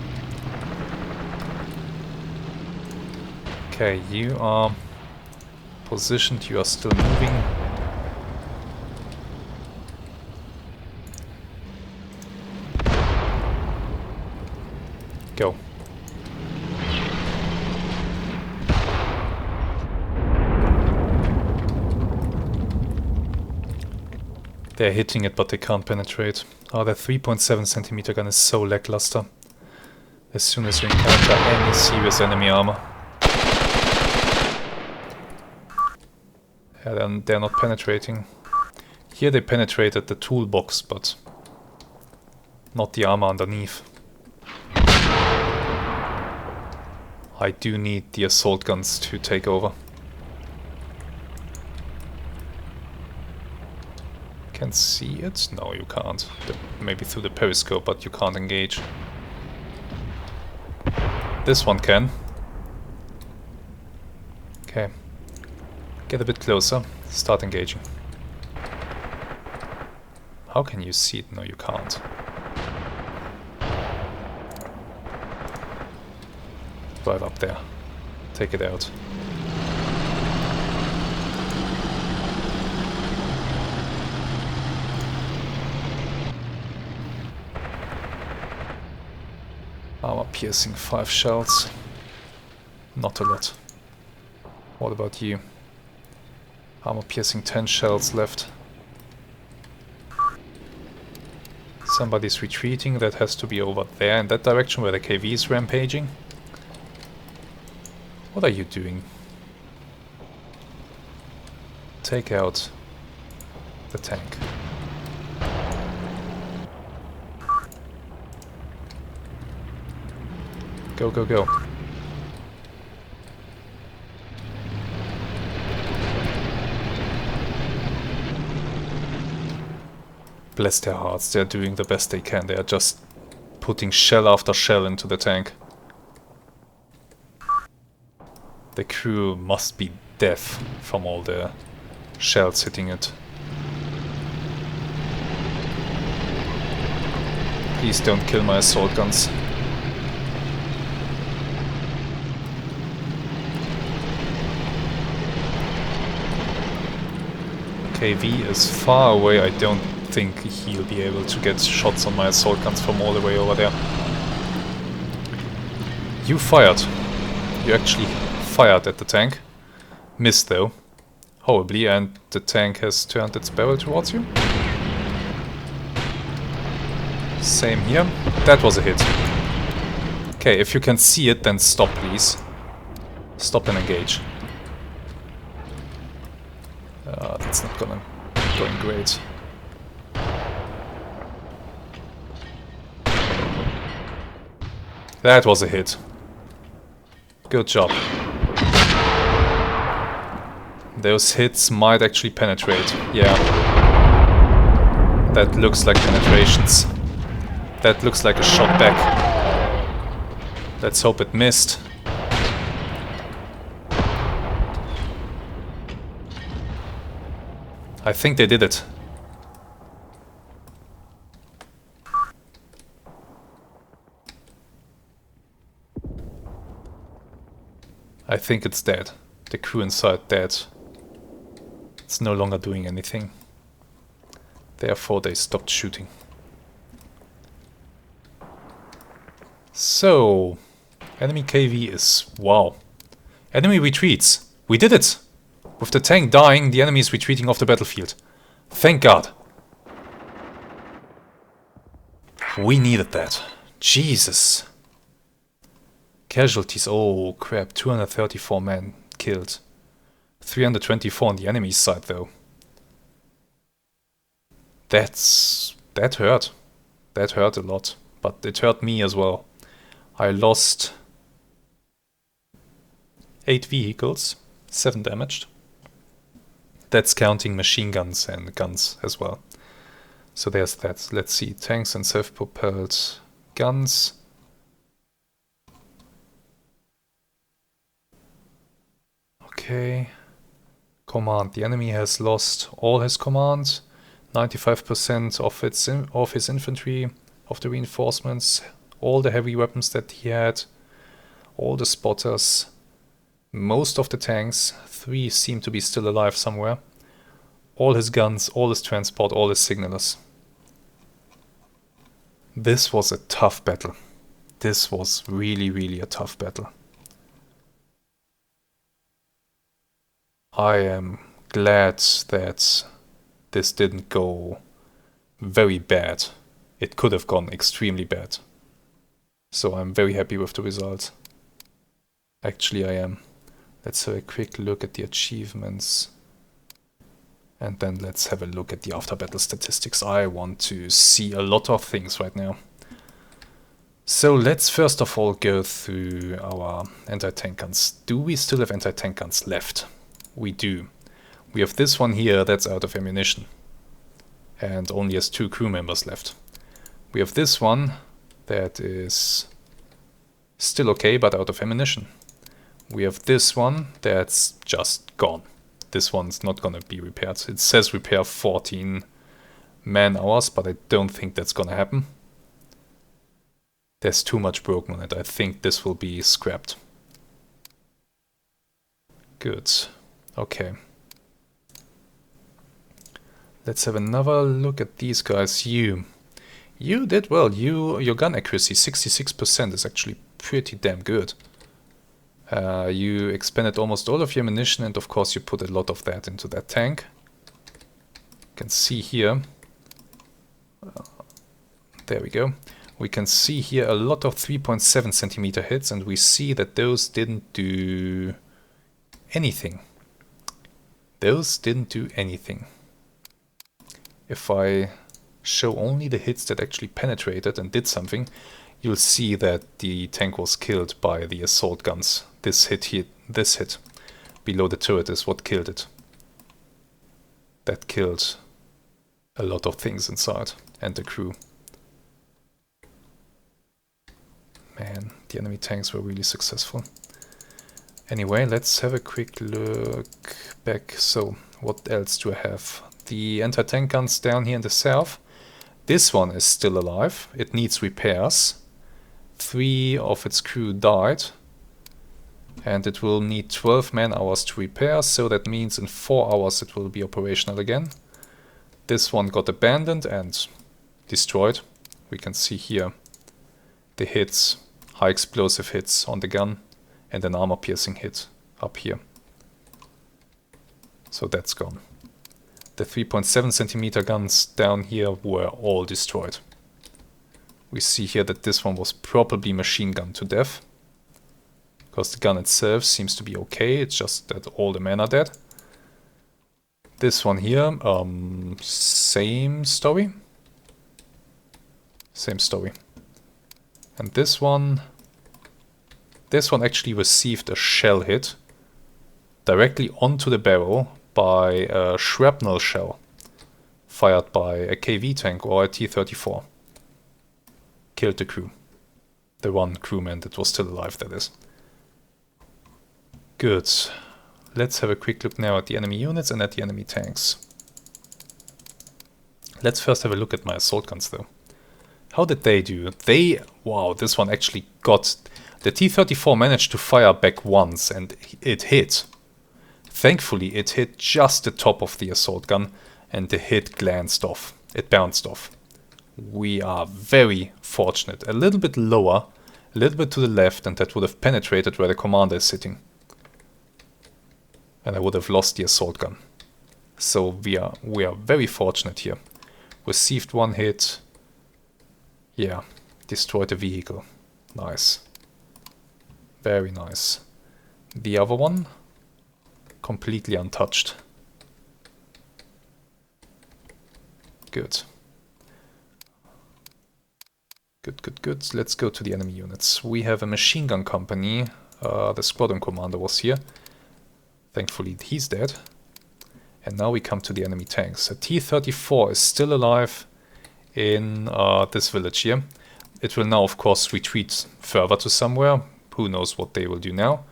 Okay, you are positioned, you are still moving. Go. They're hitting it, but they can't penetrate. Oh, that 3.7 centimeter gun is so lackluster. As soon as you encounter any serious enemy armor. Yeah, then they're not penetrating. Here they penetrated the toolbox, but not the armor underneath. I do need the assault guns to take over. Can see it? No, you can't. Maybe through the periscope, but you can't engage. This one can. Okay. Get a bit closer. Start engaging. How can you see it? No, you can't. Right up there. Take it out. Armor piercing 5 shells. Not a lot. What about you? Armor piercing 10 shells left. Somebody's retreating. That has to be over there in that direction where the KV is rampaging. What are you doing? Take out the tank. Go, go, go. Bless their hearts, they're doing the best they can. They are just putting shell after shell into the tank. The crew must be deaf from all the shells hitting it. Please don't kill my assault guns. KV is far away. I don't think he'll be able to get shots on my assault guns from all the way over there. You fired. You actually fired at the tank. Missed though. Horribly, and the tank has turned its barrel towards you. Same here. That was a hit. Okay, if you can see it, then stop please. Stop and engage. That's not going great. That was a hit. Good job. Those hits might actually penetrate. Yeah. That looks like penetrations. That looks like a shot back. Let's hope it missed. I think they did it. I think it's dead. The crew inside dead. It's no longer doing anything. Therefore they stopped shooting. So, enemy KV is... wow. Enemy retreats. We did it! With the tank dying, the enemy is retreating off the battlefield. Thank God. We needed that. Jesus. Casualties, oh crap, 234 men killed. 324 on the enemy's side though. That hurt. That hurt a lot. But it hurt me as well. I lost 8 vehicles, 7 damaged. That's counting machine guns and guns as well. So there's that. Let's see, tanks and self-propelled guns. Okay. Command. The enemy has lost all his command. 95% of his infantry, of the reinforcements, all the heavy weapons that he had, all the spotters, most of the tanks. 3 seem to be still alive somewhere. All his guns, all his transport, all his signalers. This was a tough battle. This was really, really a tough battle. I am glad that this didn't go very bad. It could have gone extremely bad. So I'm very happy with the result. Actually I am. Let's have a quick look at the achievements. And then let's have a look at the after battle statistics. I want to see a lot of things right now. So let's first of all go through our anti-tank guns. Do we still have anti-tank guns left? We do. We have this one here that's out of ammunition and only has 2 crew members left. We have this one that is still okay but out of ammunition. We have this one that's just gone. This one's not gonna be repaired. It says repair 14 man hours, but I don't think that's gonna happen. There's too much broken on it. I think this will be scrapped. Good. Okay. Let's have another look at these guys. You did well. Your gun accuracy, 66%, is actually pretty damn good. You expended almost all of your ammunition, and of course you put a lot of that into that tank. You can see here. There we go. We can see here a lot of 3.7 centimeter hits, and we see that those didn't do anything. Those didn't do anything. If I show only the hits that actually penetrated and did something, you'll see that the tank was killed by the assault guns. This hit below the turret is what killed it. That killed a lot of things inside and the crew. Man, the enemy tanks were really successful. Anyway, let's have a quick look back. So, what else do I have? The anti-tank guns down here in the south. This one is still alive. It needs repairs. 3 of its crew died. And it will need 12 man-hours to repair, so that means in 4 hours it will be operational again. This one got abandoned and destroyed. We can see here the hits, high explosive hits on the gun, and an armor-piercing hit up here. So that's gone. The 3.7 centimeter guns down here were all destroyed. We see here that this one was probably machine gunned to death, because the gun itself seems to be okay, it's just that all the men are dead. This one here, same story. Same story. And this one actually received a shell hit directly onto the barrel by a shrapnel shell fired by a KV tank or a T-34. Killed the crew. The one crewman that was still alive, that is. Good. Let's have a quick look now at the enemy units and at the enemy tanks. Let's first have a look at my assault guns though. How did they do? Wow, this one actually got... The T-34 managed to fire back once and it hit. Thankfully it hit just the top of the assault gun and the hit glanced off. It bounced off. We are very fortunate. A little bit lower, a little bit to the left, and that would have penetrated where the commander is sitting. And I would have lost the assault gun. So we are very fortunate here. Received one hit. Yeah, destroyed the vehicle. Nice. Very nice. The other one, completely untouched. Good. Good. Let's go to the enemy units. We have a machine gun company. The squadron commander was here. Thankfully he's dead. And now we come to the enemy tanks. A T-34 is still alive in this village here. It will now of course retreat further to somewhere. Who knows what they will do now.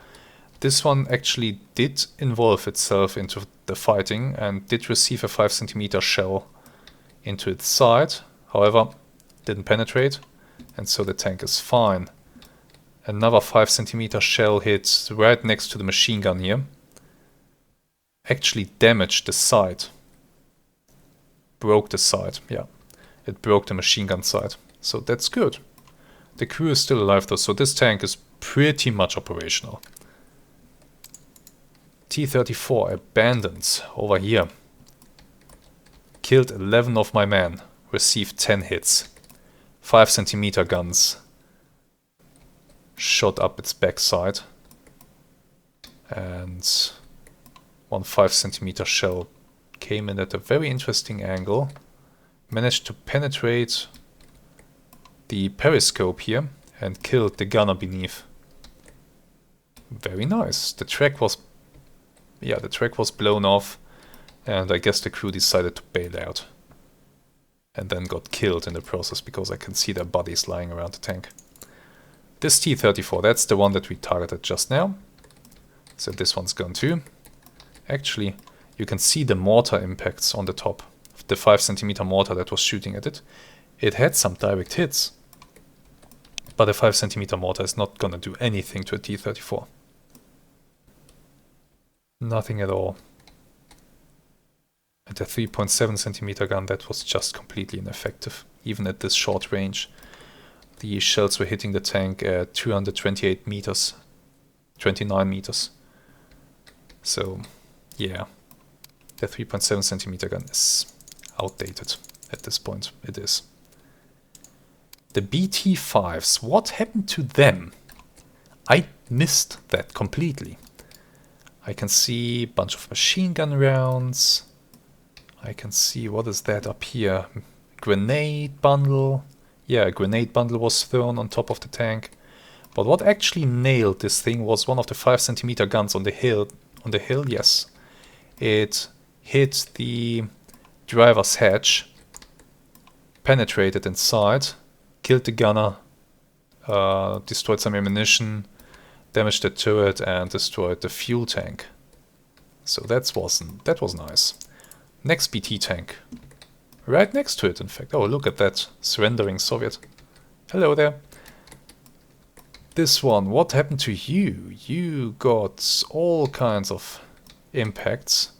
This one actually did involve itself into the fighting and did receive a 5 centimeter shell into its side. However, didn't penetrate, and so the tank is fine. Another 5 centimeter shell hit right next to the machine gun here. Actually damaged the side. Broke the side, yeah. It broke the machine gun side. So that's good. The crew is still alive though, so this tank is pretty much operational. T-34 abandoned over here. Killed 11 of my men. Received 10 hits. 5 centimeter guns. Shot up its backside. And one 5 centimeter shell came in at a very interesting angle. Managed to penetrate the periscope here and killed the gunner beneath. Very nice. The track was blown off, and I guess the crew decided to bail out. And then got killed in the process because I can see their bodies lying around the tank. This T-34, that's the one that we targeted just now. So this one's gone too. Actually, you can see the mortar impacts on the top. The 5 centimeter mortar that was shooting at it. It had some direct hits. But a 5 centimeter mortar is not gonna do anything to a T-34. Nothing at all. And the 3.7 centimeter gun, that was just completely ineffective. Even at this short range. The shells were hitting the tank at 228 meters. 29 meters. So, yeah. The 3.7 centimeter gun is outdated at this point. It is. The BT-5s, what happened to them? I missed that completely. I can see a bunch of machine gun rounds. I can see, what is that up here? Grenade bundle. Yeah, a grenade bundle was thrown on top of the tank. But what actually nailed this thing was one of the 5 centimeter guns on the hill. On the hill, yes. It hit the driver's hatch, penetrated inside, killed the gunner, destroyed some ammunition, damaged the turret and destroyed the fuel tank. So that was nice. Next BT tank. Right next to it, in fact. Oh, look at that. Surrendering Soviet. Hello there. this one, what happened to you? You got all kinds of impacts.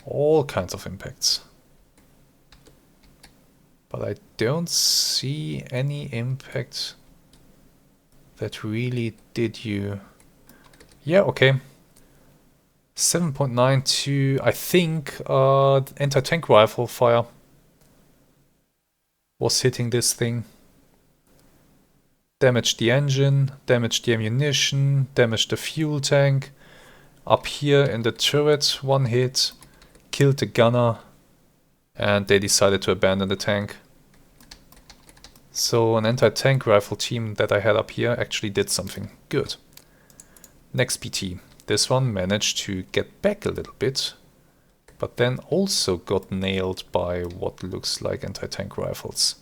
All kinds of impacts. But I don't see any impact that really did you... Yeah, okay. 7.92, I think anti-tank rifle fire was hitting this thing. Damaged the engine, damaged the ammunition, damaged the fuel tank. Up here in the turret, one hit, killed the gunner, and they decided to abandon the tank. So an anti-tank rifle team that I had up here actually did something good. Next PT. This one managed to get back a little bit, but then also got nailed by what looks like anti-tank rifles.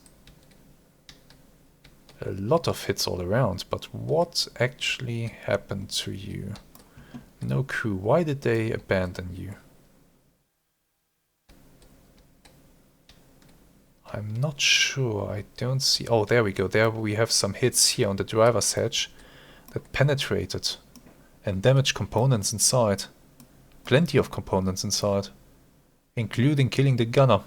A lot of hits all around, but what actually happened to you? No crew. Why did they abandon you? I'm not sure. I don't see... Oh, there we go. There we have some hits here on the driver's hatch that penetrated and damaged components inside. Plenty of components inside, including killing the gunner.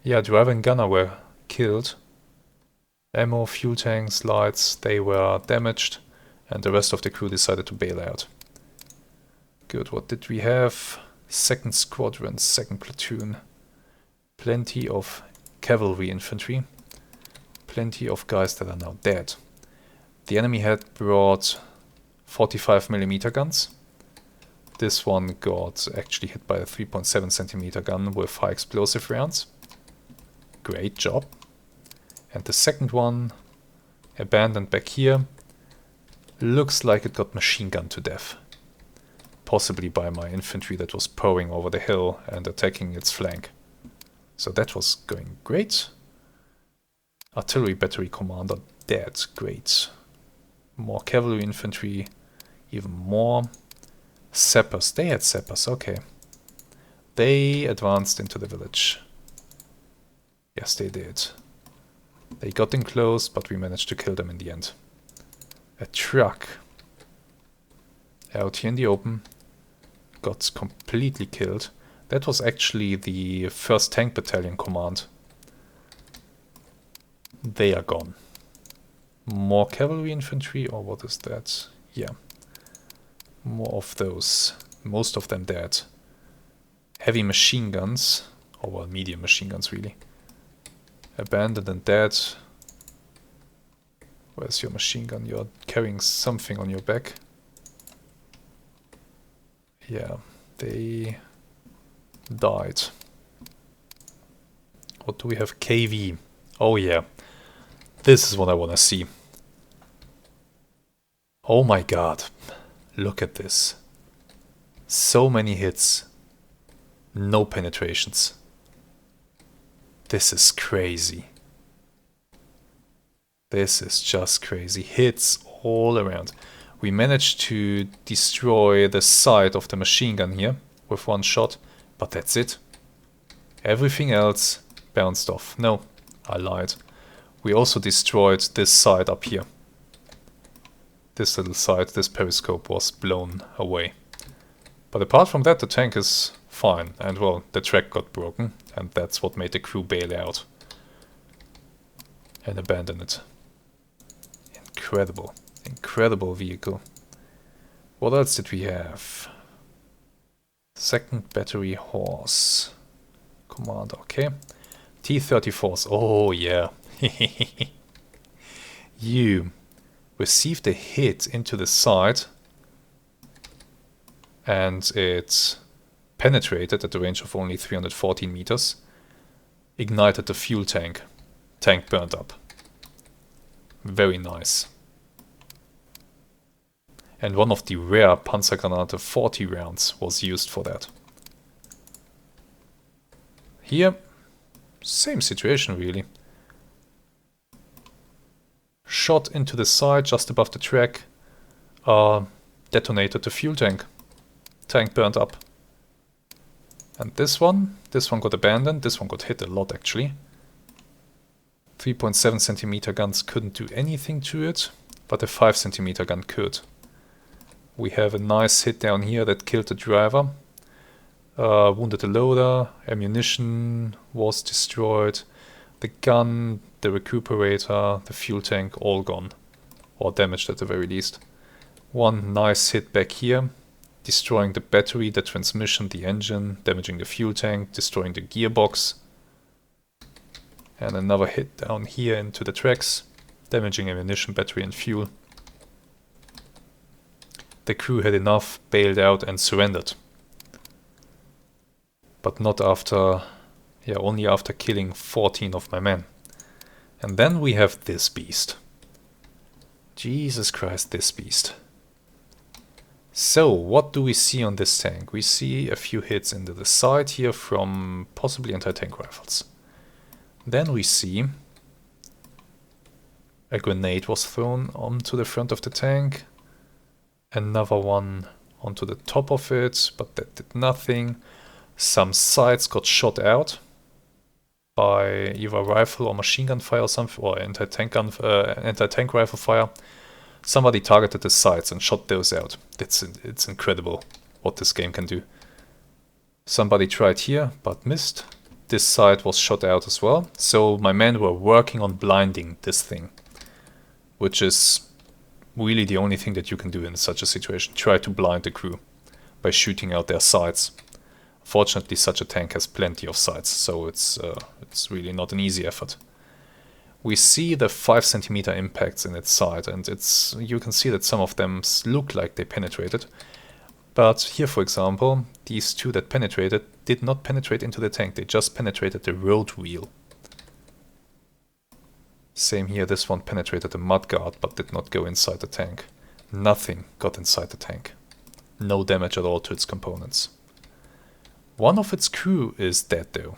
Yeah, driver and gunner were killed. Ammo, fuel tanks, lights, they were damaged, and the rest of the crew decided to bail out. Good, what did we have? 2nd Squadron, 2nd Platoon. Plenty of cavalry infantry. Plenty of guys that are now dead. The enemy had brought 45mm guns. This one got actually hit by a 3.7cm gun with high explosive rounds. Great job. And the second one, abandoned back here, looks like it got machine gunned to death. Possibly by my infantry that was pouring over the hill and attacking its flank. So that was going great. Artillery battery commander dead, great. More cavalry infantry, even more. Sappers, they had sappers, okay. They advanced into the village. Yes, they did. They got in close, but we managed to kill them in the end. A truck out here in the open got completely killed. That was actually the 1st Tank Battalion command. They are gone. More cavalry infantry, or what is that? Yeah. More of those. Most of them dead. Heavy machine guns, or well, medium machine guns really. Abandoned and dead. Where's your machine gun? You're carrying something on your back. Yeah, they died. What do we have? KV. Oh yeah. This is what I want to see. Oh my god. Look at this. So many hits. No penetrations. This is crazy. This is just crazy. Hits all around. We managed to destroy the side of the machine gun here with one shot, but that's it. Everything else bounced off. No, I lied. We also destroyed this side up here. This little side, this periscope was blown away. But apart from that, the tank is fine. And well, the track got broken, and that's what made the crew bail out and abandon it. Incredible. Incredible vehicle. What else did we have? 2nd Battery Horse. Commander, okay. T-34s. Oh, yeah. You received a hit into the side and it penetrated at the range of only 314 meters. Ignited the fuel tank. Tank burned up. Very nice. And one of the rare Panzergranate 40 rounds was used for that. Here, same situation really. Shot into the side just above the track, detonated the fuel tank. Tank burned up. And this one got abandoned, this one got hit a lot actually. 3.7 centimeter guns couldn't do anything to it, but a 5 centimeter gun could. We have a nice hit down here that killed the driver, wounded the loader, ammunition was destroyed, the gun, the recuperator, the fuel tank, all gone, or damaged at the very least. One nice hit back here, destroying the battery, the transmission, the engine, damaging the fuel tank, destroying the gearbox. And another hit down here into the tracks, damaging ammunition, battery and fuel. The crew had enough, bailed out and surrendered. But not after, only after killing 14 of my men. And then we have this beast. Jesus Christ, this beast. So, what do we see on this tank? We see a few hits into the side here from possibly anti-tank rifles. Then we see a grenade was thrown onto the front of the tank. Another one onto the top of it, but that did nothing. Some sights got shot out by either rifle or machine gun fire or something, or anti-tank rifle fire. Somebody targeted the sights and shot those out. It's incredible what this game can do. Somebody tried here, but missed. This sight was shot out as well. So my men were working on blinding this thing, which is really the only thing that you can do in such a situation. Try to blind the crew by shooting out their sights. Fortunately, such a tank has plenty of sights, so it's really not an easy effort. We see the 5 centimeter impacts in its side, and you can see that some of them look like they penetrated. But here, for example, these two that penetrated did not penetrate into the tank, they just penetrated the road wheel. Same here, this one penetrated the mudguard but did not go inside the tank. Nothing got inside the tank. No damage at all to its components. One of its crew is dead though.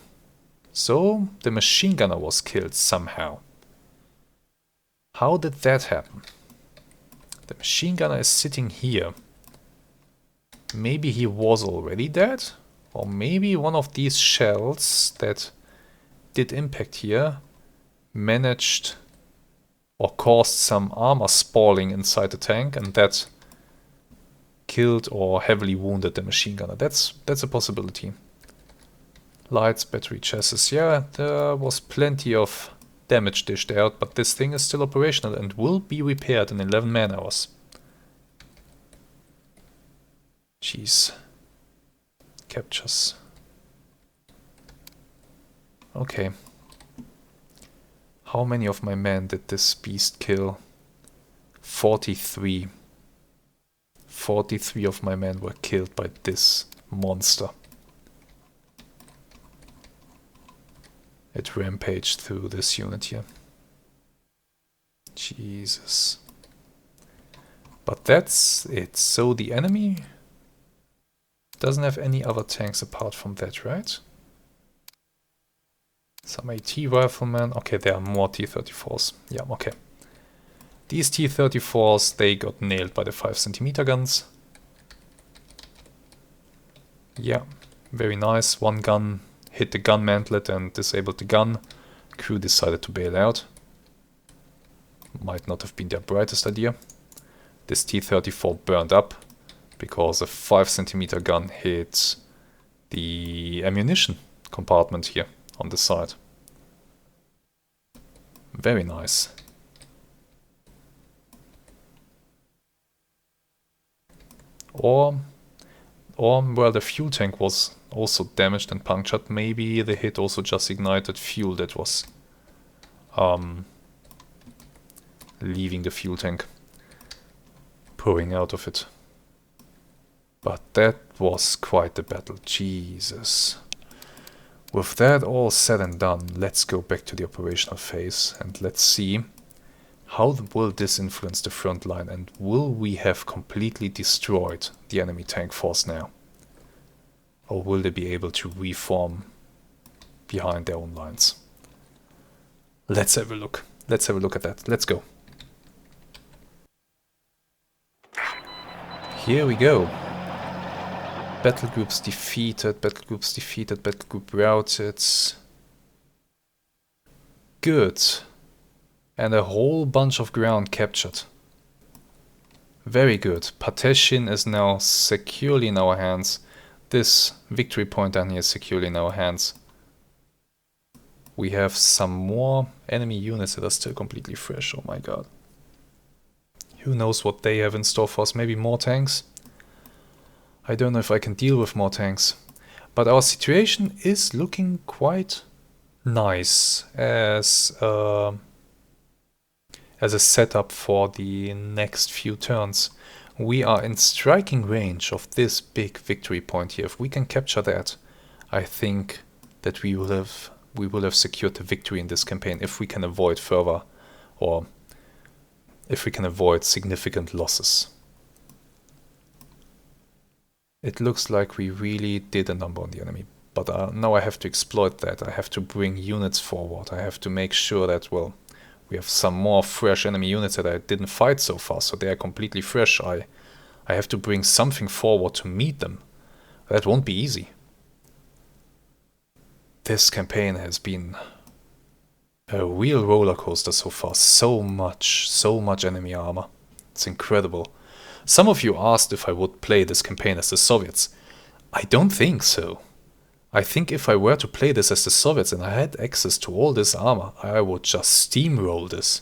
So the machine gunner was killed somehow. How did that happen? The machine gunner is sitting here. Maybe he was already dead? Or maybe one of these shells that did impact here managed or caused some armor spalling inside the tank, and that killed or heavily wounded the machine gunner. That's a possibility. Lights, battery, chassis. Yeah, there was plenty of damage dished out, but this thing is still operational and will be repaired in 11 man hours. Jeez. Captures. Okay. How many of my men did this beast kill? 43. 43 of my men were killed by this monster. It rampaged through this unit here. Jesus. But that's it. So the enemy doesn't have any other tanks apart from that, right? Some AT riflemen. Okay, there are more T-34s. Yeah, okay. These T-34s, they got nailed by the 5 centimeter guns. Yeah, very nice. One gun hit the gun mantlet and disabled the gun. Crew decided to bail out. Might not have been their brightest idea. This T-34 burned up because a 5 centimeter gun hit the ammunition compartment here on the side. Very nice. Or well, the fuel tank was also damaged and punctured. Maybe the hit also just ignited fuel that was leaving the fuel tank, pouring out of it. But that was quite the battle, Jesus. With that all said and done, let's go back to the operational phase and let's see how will this influence the front line, and will we have completely destroyed the enemy tank force now? Or will they be able to reform behind their own lines? Let's have a look. Let's have a look at that. Let's go. Here we go. Battle groups defeated, battle groups defeated, battle group routed. Good. And a whole bunch of ground captured. Very good. Pateshin is now securely in our hands. This victory point down here is securely in our hands. We have some more enemy units that are still completely fresh. Oh my god. Who knows what they have in store for us? Maybe more tanks? I don't know if I can deal with more tanks. But our situation is looking quite nice as a setup for the next few turns. We are in striking range of this big victory point here. If we can capture that, I think that we will have secured the victory in this campaign if we can avoid further, or if we can avoid significant losses. It looks like we really did a number on the enemy, but now I have to exploit that. I have to bring units forward. I have to make sure that, well, we have some more fresh enemy units that I didn't fight so far, so they are completely fresh. I have to bring something forward to meet them. That won't be easy. This campaign has been a real roller coaster so far. So much enemy armor. It's incredible. Some of you asked if I would play this campaign as the Soviets. I don't think so. I think if I were to play this as the Soviets and I had access to all this armor, I would just steamroll this.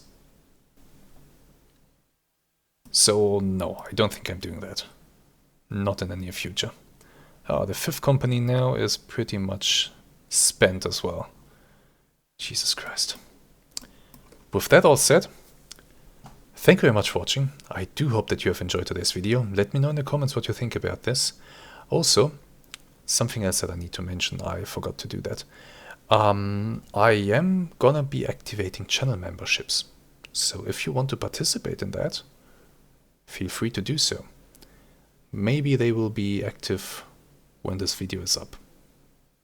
So no, I don't think I'm doing that. Not in the near future. The 5th company now is pretty much spent as well. Jesus Christ. With that all said, thank you very much for watching. I do hope that you have enjoyed today's video. Let me know in the comments what you think about this. Also, something else that I need to mention, I forgot to do that. I am gonna be activating channel memberships. So if you want to participate in that, feel free to do so. Maybe they will be active when this video is up.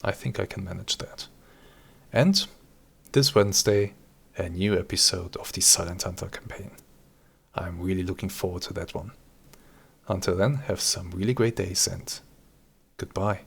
I think I can manage that. And this Wednesday, a new episode of the Silent Hunter campaign. I'm really looking forward to that one. Until then, have some really great days and goodbye.